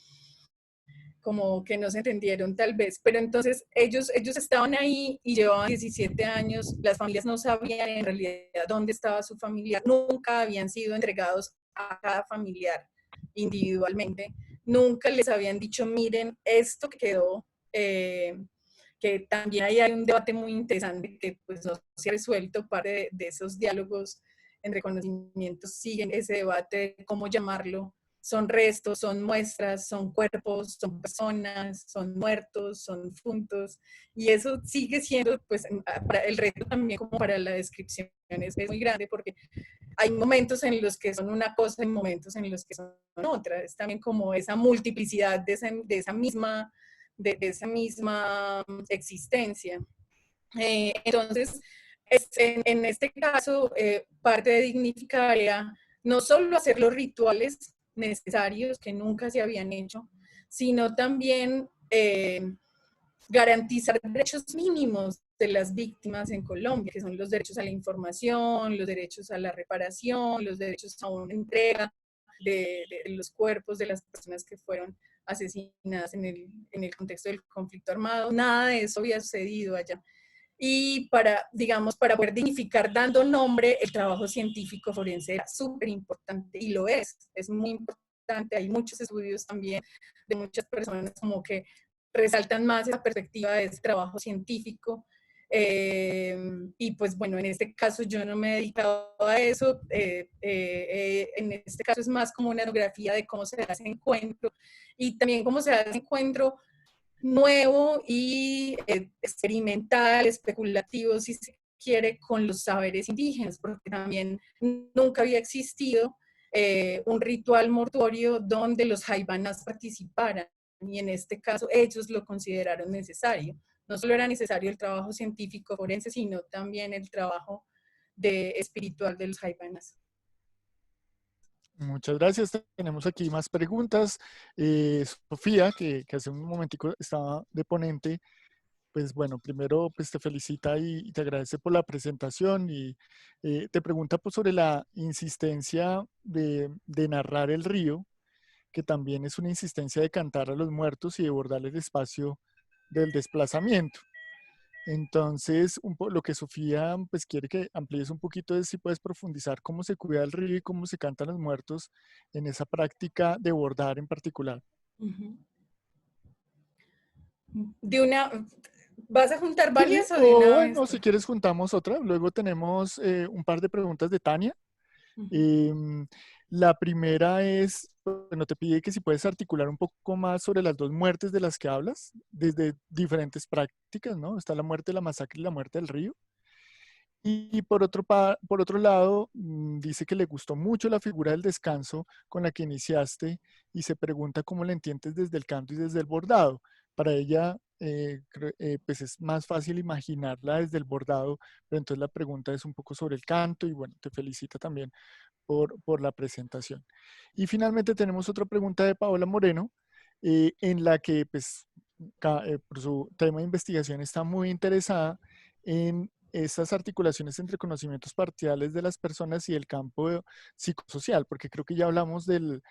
que no se entendieron tal vez, pero entonces ellos estaban ahí y llevaban 17 años, las familias no sabían en realidad dónde estaba su familiar, nunca habían sido entregados a cada familiar individualmente, nunca les habían dicho, miren, esto que quedó, que también ahí hay un debate muy interesante que pues no se ha resuelto, parte de esos diálogos en reconocimientos siguen ese debate de cómo llamarlo. Son restos, son muestras, son cuerpos, son personas, son muertos, son funtos, y eso sigue siendo, pues, para el reto también como para la descripción es muy grande, porque hay momentos en los que son una cosa y momentos en los que son otra. Es también como esa multiplicidad de esa misma existencia. Entonces, en este caso, parte de dignificar era no solo hacer los rituales necesarios que nunca se habían hecho, sino también garantizar derechos mínimos de las víctimas en Colombia, que son los derechos a la información, los derechos a la reparación, los derechos a una entrega de los cuerpos de las personas que fueron asesinadas en el contexto del conflicto armado. Nada de eso había sucedido allá. Y digamos, para poder dignificar dando nombre, el trabajo científico forense era súper importante, y lo es muy importante. Hay muchos estudios también de muchas personas como que resaltan más esa perspectiva de ese trabajo científico. Y pues bueno, en este caso yo no me he dedicado a eso. En este caso es más como una etnografía de cómo se hace encuentro, y también cómo se hace encuentro nuevo y experimental, especulativo, si se quiere, con los saberes indígenas, porque también nunca había existido un ritual mortuorio donde los jaibanas participaran, y en este caso ellos lo consideraron necesario. No solo era necesario el trabajo científico forense, sino también el trabajo espiritual de los jaibanas. Muchas gracias. Tenemos aquí más preguntas. Sofía, que hace un momentico estaba de ponente, pues bueno, primero pues te felicita y te agradece por la presentación, y te pregunta pues, sobre la insistencia de narrar el río, que también es una insistencia de cantar a los muertos y de bordar el espacio del desplazamiento. Entonces, lo que Sofía pues quiere que amplíes un poquito es si puedes profundizar cómo se cuida el río y cómo se cantan los muertos en esa práctica de bordar en particular. De una, ¿vas a juntar Sí, varias o de o una vez? bueno, si quieres juntamos otra. Luego tenemos un par de preguntas de Tania. Em, la primera es, bueno, te pide que si puedes articular un poco más sobre las dos muertes de las que hablas, desde diferentes prácticas, ¿no? Está la muerte de la masacre y la muerte del río. Y por otro lado, dice que le gustó mucho la figura del descanso con la que iniciaste, y se pregunta cómo la entiendes desde el canto y desde el bordado. Para ella, pues es más fácil imaginarla desde el bordado, pero entonces la pregunta es un poco sobre el canto, y bueno, te felicita también por la presentación. Y finalmente tenemos otra pregunta de Paola Moreno, en la que pues, por su tema de investigación está muy interesada en esas articulaciones entre conocimientos parciales de las personas y el campo psicosocial, porque creo que ya hablamos del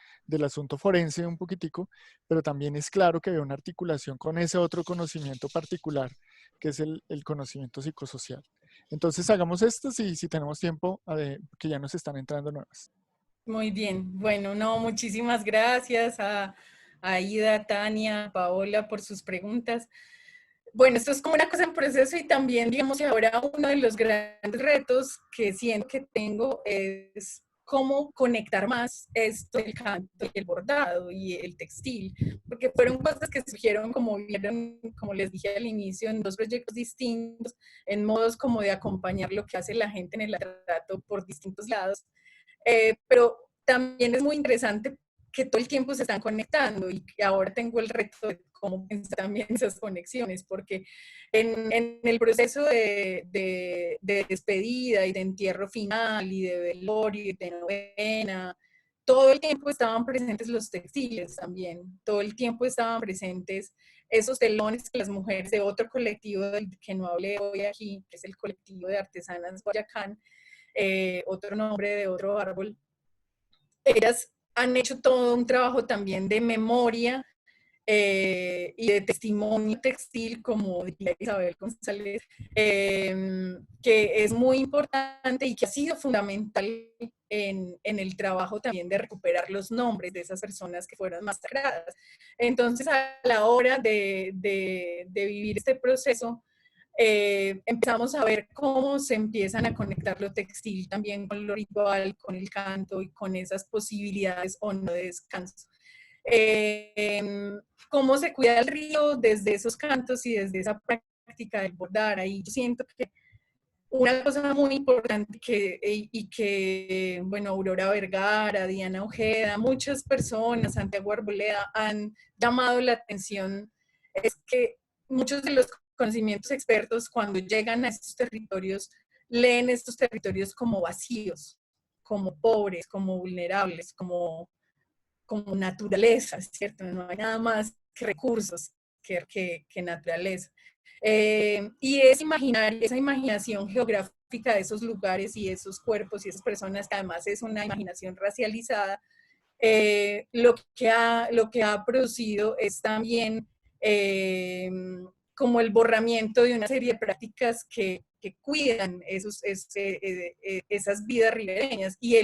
asunto forense un poquitico, pero también es claro que había una articulación con ese otro conocimiento particular, que es el conocimiento psicosocial. Entonces hagamos esto si tenemos tiempo, que ya nos están entrando nuevas. Muy bien, bueno, no, muchísimas gracias a Ida, Tania, Paola por sus preguntas. Bueno, esto es como una cosa en proceso, y también, digamos, que ahora uno de los grandes retos que siento que tengo es cómo conectar más esto, el canto y el bordado y el textil, porque fueron cosas que surgieron, como vieron, como les dije al inicio, en dos proyectos distintos, en modos como de acompañar lo que hace la gente en el retrato por distintos lados, pero también es muy interesante que todo el tiempo se están conectando y que ahora tengo el reto de cómo pensar también esas conexiones, porque en el proceso de despedida y de entierro final y de velorio y de novena, todo el tiempo estaban presentes los textiles también, todo el tiempo estaban presentes esos telones que las mujeres de otro colectivo del que no hablé hoy aquí, que es el colectivo de artesanas Guayacán, otro nombre de otro árbol, ellas han hecho todo un trabajo también de memoria y de testimonio textil, como diría Isabel González, que es muy importante y que ha sido fundamental en el trabajo también de recuperar los nombres de esas personas que fueron masacradas. Entonces, a la hora de vivir este proceso, empezamos a ver cómo se empiezan a conectar lo textil también con lo ritual, con el canto y con esas posibilidades o no de descanso. Cómo se cuida el río desde esos cantos y desde esa práctica del bordar. Ahí yo siento que una cosa muy importante y que, bueno, Aurora Vergara, Diana Ojeda, muchas personas, Santiago Arboleda, han llamado la atención, es que muchos de los conocimientos expertos cuando llegan a estos territorios, leen estos territorios como vacíos, como pobres, como vulnerables, como naturaleza, ¿cierto? No hay nada más que recursos, que naturaleza. Y es imaginar, esa imaginación geográfica de esos lugares y esos cuerpos y esas personas, que además es una imaginación racializada, lo que ha producido es también como el borramiento de una serie de prácticas que cuidan esas vidas ribereñas. Y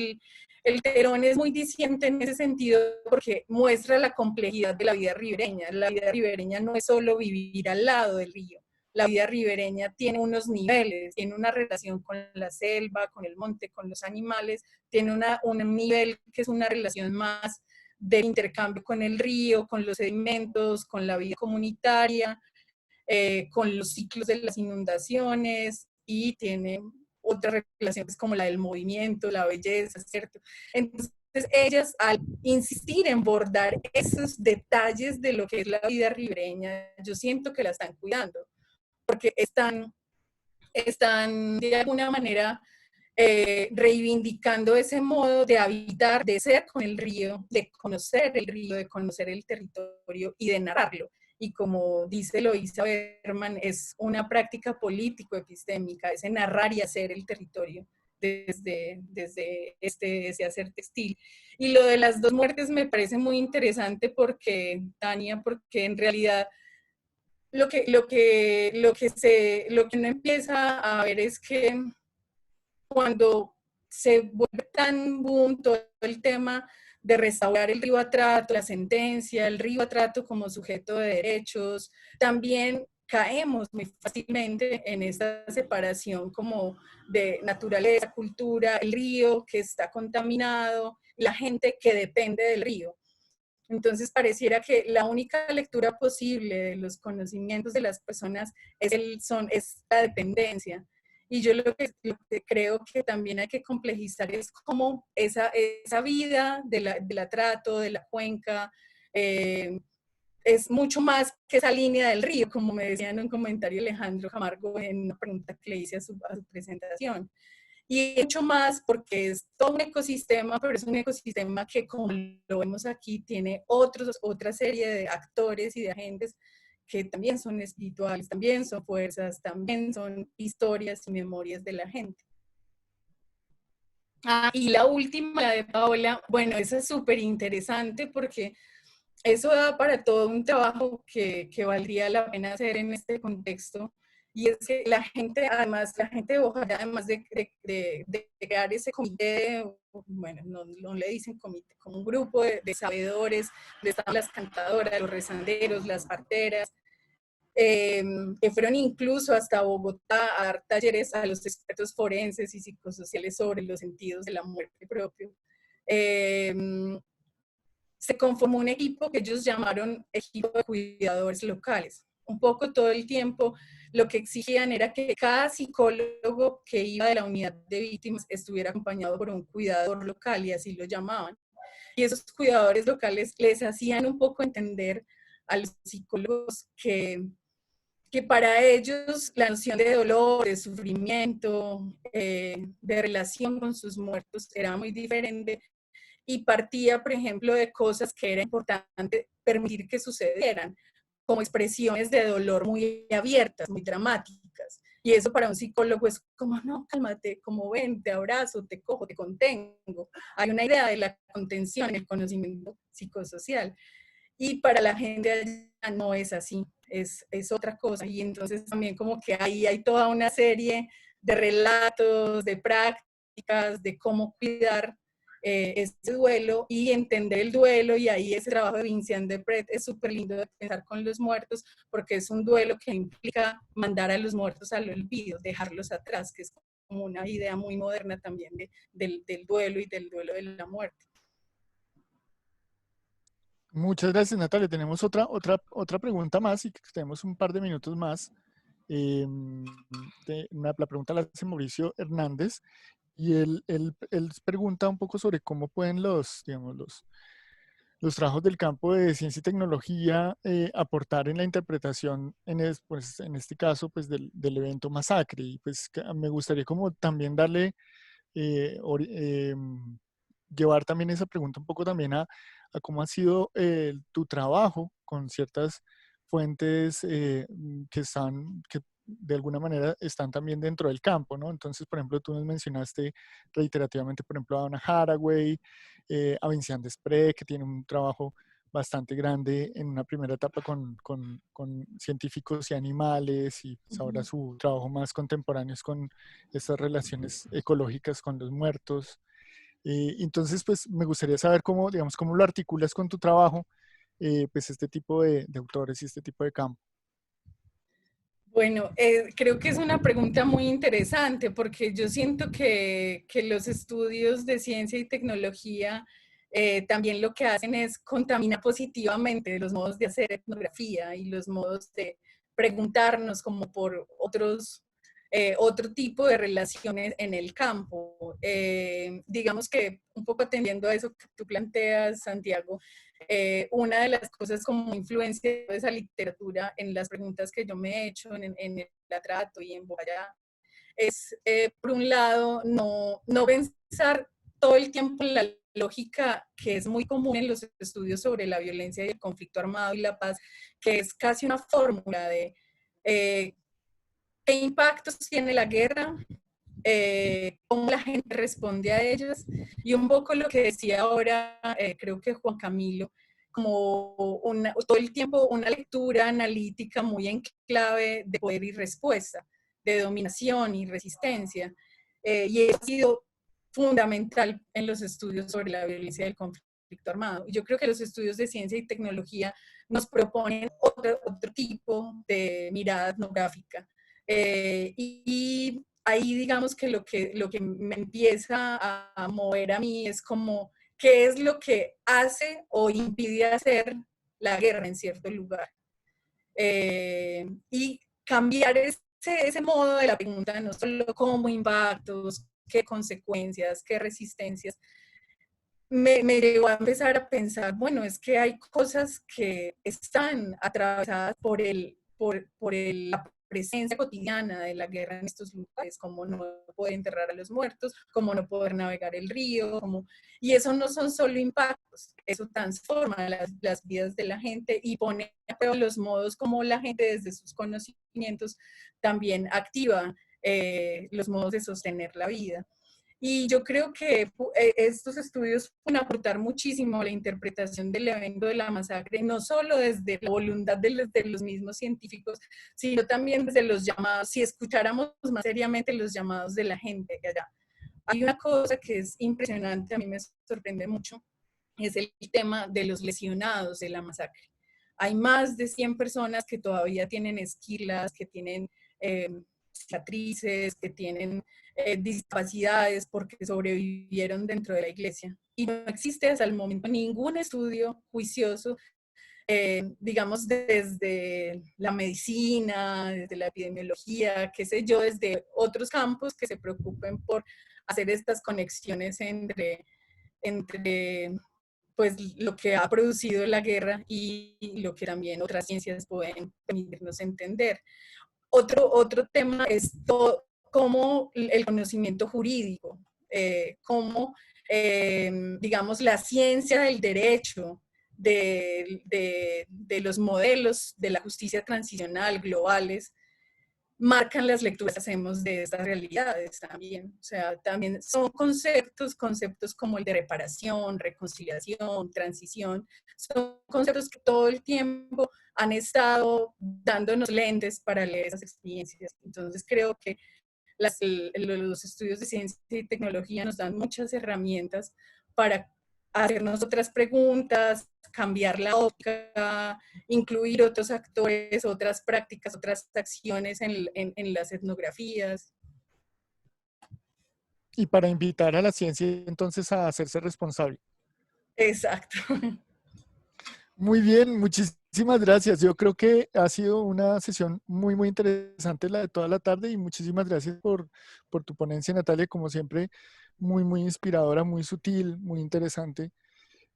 el Terón es muy diciente en ese sentido porque muestra la complejidad de la vida ribereña. La vida ribereña no es solo vivir al lado del río. La vida ribereña tiene unos niveles, tiene una relación con la selva, con el monte, con los animales, tiene un nivel que es una relación más del intercambio con el río, con los sedimentos, con la vida comunitaria, con los ciclos de las inundaciones, y tiene otras relaciones como la del movimiento, la belleza, ¿cierto? Entonces, ellas, al insistir en bordar esos detalles de lo que es la vida ribereña, yo siento que la están cuidando, porque están de alguna manera reivindicando ese modo de habitar, de ser con el río, de conocer el territorio y de narrarlo. Y como dice Loisa Berman, es una práctica político-epistémica, ese narrar y hacer el territorio desde ese hacer textil. Y lo de las dos muertes me parece muy interesante porque, Tania, porque en realidad lo que uno empieza a ver es que cuando se vuelve tan boom todo el tema de restaurar el río a trato, la sentencia, el río a trato como sujeto de derechos, también caemos muy fácilmente en esta separación como de naturaleza, cultura, el río que está contaminado, la gente que depende del río. Entonces pareciera que la única lectura posible de los conocimientos de las personas es la dependencia. Y yo lo que creo que también hay que complejizar es cómo esa vida de la trato, de la cuenca, es mucho más que esa línea del río, como me decía en un comentario Alejandro Camargo en una pregunta que le hice a su presentación. Y mucho más porque es todo un ecosistema, pero es un ecosistema que, como lo vemos aquí, tiene otra serie de actores y de agentes que también son espirituales, también son fuerzas, también son historias y memorias de la gente. Y la última, la de Paola, bueno, esa es súper interesante porque eso da para todo un trabajo que valdría la pena hacer en este contexto. Y es que la gente, además, la gente de Bojayá, además de crear ese comité, bueno, no le dicen comité, como un grupo de sabedores, de las cantadoras, los rezanderos, las parteras, que fueron incluso hasta Bogotá a dar talleres a los expertos forenses y psicosociales sobre los sentidos de la muerte propio. Se conformó un equipo que ellos llamaron equipo de cuidadores locales. Un poco todo el tiempo lo que exigían era que cada psicólogo que iba de la unidad de víctimas estuviera acompañado por un cuidador local, y así lo llamaban. Y esos cuidadores locales les hacían un poco entender a los psicólogos que para ellos la noción de dolor, de sufrimiento, de relación con sus muertos era muy diferente, y partía, por ejemplo, de cosas que era importante permitir que sucedieran, como expresiones de dolor muy abiertas, muy dramáticas. Y eso para un psicólogo es como, no, cálmate, como ven, te abrazo, te cojo, te contengo. Hay una idea de la contención en el conocimiento psicosocial. Y para la gente allá no es así, es otra cosa. Y entonces también como que ahí hay toda una serie de relatos, de prácticas, de cómo cuidar este duelo y entender el duelo. Y ahí ese trabajo de Vincent Depret es súper lindo de pensar con los muertos, porque es un duelo que implica mandar a los muertos al olvido, dejarlos atrás, que es como una idea muy moderna también del duelo y del duelo de la muerte. Muchas gracias, Natalia. Tenemos otra pregunta más y tenemos un par de minutos más. La pregunta la hace Mauricio Hernández y él pregunta un poco sobre cómo pueden digamos, los trabajos del campo de ciencia y tecnología aportar en la interpretación, pues, en este caso, pues, del evento masacre. Y pues me gustaría como también darle llevar también esa pregunta un poco también a cómo ha sido tu trabajo con ciertas fuentes que de alguna manera están también dentro del campo, ¿no? Entonces, por ejemplo, tú nos mencionaste reiterativamente, por ejemplo, a Donna Haraway, a Vincent Desprez, que tiene un trabajo bastante grande en una primera etapa con científicos y animales, y pues ahora su trabajo más contemporáneo es con estas relaciones ecológicas con los muertos. Entonces, pues me gustaría saber cómo, digamos, cómo lo articulas con tu trabajo, pues este tipo de autores y este tipo de campo. Bueno, creo que es una pregunta muy interesante, porque yo siento que los estudios de ciencia y tecnología también lo que hacen es contaminar positivamente los modos de hacer etnografía y los modos de preguntarnos como por otro tipo de relaciones en el campo. Digamos que un poco atendiendo a eso que tú planteas, Santiago, una de las cosas como influencia de esa literatura en las preguntas que yo me he hecho en el Latrato y en Boyá es, por un lado, no pensar todo el tiempo en la lógica que es muy común en los estudios sobre la violencia y el conflicto armado y la paz, que es casi una fórmula de qué impactos tiene la guerra, cómo la gente responde a ellas, y un poco lo que decía ahora, creo que Juan Camilo, como todo el tiempo una lectura analítica muy en clave de poder y respuesta, de dominación y resistencia, y ha sido fundamental en los estudios sobre la violencia del conflicto armado. Yo creo que los estudios de ciencia y tecnología nos proponen otro tipo de mirada etnográfica. Y ahí digamos que lo que me empieza a mover a mí es como qué es lo que hace o impide hacer la guerra en cierto lugar. Y cambiar ese modo de la pregunta, no solo cómo impactos, qué consecuencias, qué resistencias, me llevó a empezar a pensar, bueno, es que hay cosas que están atravesadas por la presencia cotidiana de la guerra en estos lugares, como no poder enterrar a los muertos, como no poder navegar el río, y eso no son solo impactos, eso transforma las vidas de la gente y pone a prueba los modos como la gente desde sus conocimientos también activa los modos de sostener la vida. Y yo creo que estos estudios pueden aportar muchísimo a la interpretación del evento de la masacre, no solo desde la voluntad de los mismos científicos, sino también desde los llamados, si escucháramos más seriamente los llamados de la gente allá. Hay una cosa que es impresionante, a mí me sorprende mucho, es el tema de los lesionados de la masacre. hay más de 100 personas que todavía tienen esquilas, que tienen cicatrices, que tienen discapacidades porque sobrevivieron dentro de la iglesia. Y no existe hasta el momento ningún estudio juicioso, digamos, desde la medicina, desde la epidemiología, qué sé yo, desde otros campos que se preocupen por hacer estas conexiones entre pues, lo que ha producido la guerra y lo que también otras ciencias pueden permitirnos entender. Otro tema es cómo el conocimiento jurídico, cómo, digamos, la ciencia del derecho, de los modelos de la justicia transicional globales, marcan las lecturas que hacemos de estas realidades también. O sea, también son conceptos como el de reparación, reconciliación, transición, son conceptos que todo el tiempo han estado dándonos lentes para leer esas experiencias. Entonces creo que los estudios de ciencia y tecnología nos dan muchas herramientas para hacernos otras preguntas, cambiar la óptica, incluir otros actores, otras prácticas, otras acciones en las etnografías. Y para invitar a la ciencia entonces a hacerse responsable. Exacto. Muy bien, muchísimas gracias. Yo creo que ha sido una sesión muy, muy interesante la de toda la tarde y muchísimas gracias por tu ponencia, Natalia, como siempre, muy, muy inspiradora, muy sutil, muy interesante.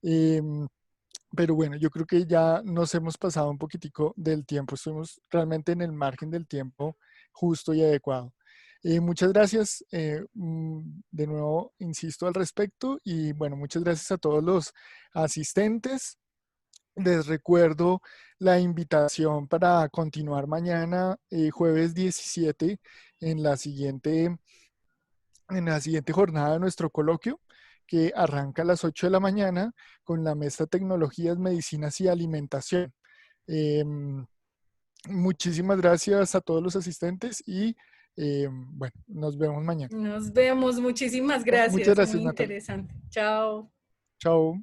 Pero bueno, yo creo que ya nos hemos pasado un poquitico del tiempo, estuvimos realmente en el margen del tiempo justo y adecuado. Muchas gracias, de nuevo insisto al respecto y bueno, muchas gracias a todos los asistentes. Les recuerdo la invitación para continuar mañana, jueves 17, en la siguiente jornada de nuestro coloquio, que arranca a las 8 de la mañana con la mesa Tecnologías, Medicinas y Alimentación. Muchísimas gracias a todos los asistentes y bueno, nos vemos mañana. Nos vemos. Muchísimas Muchas gracias. Muy gracias, Natalia. interesante. Chao. Chao.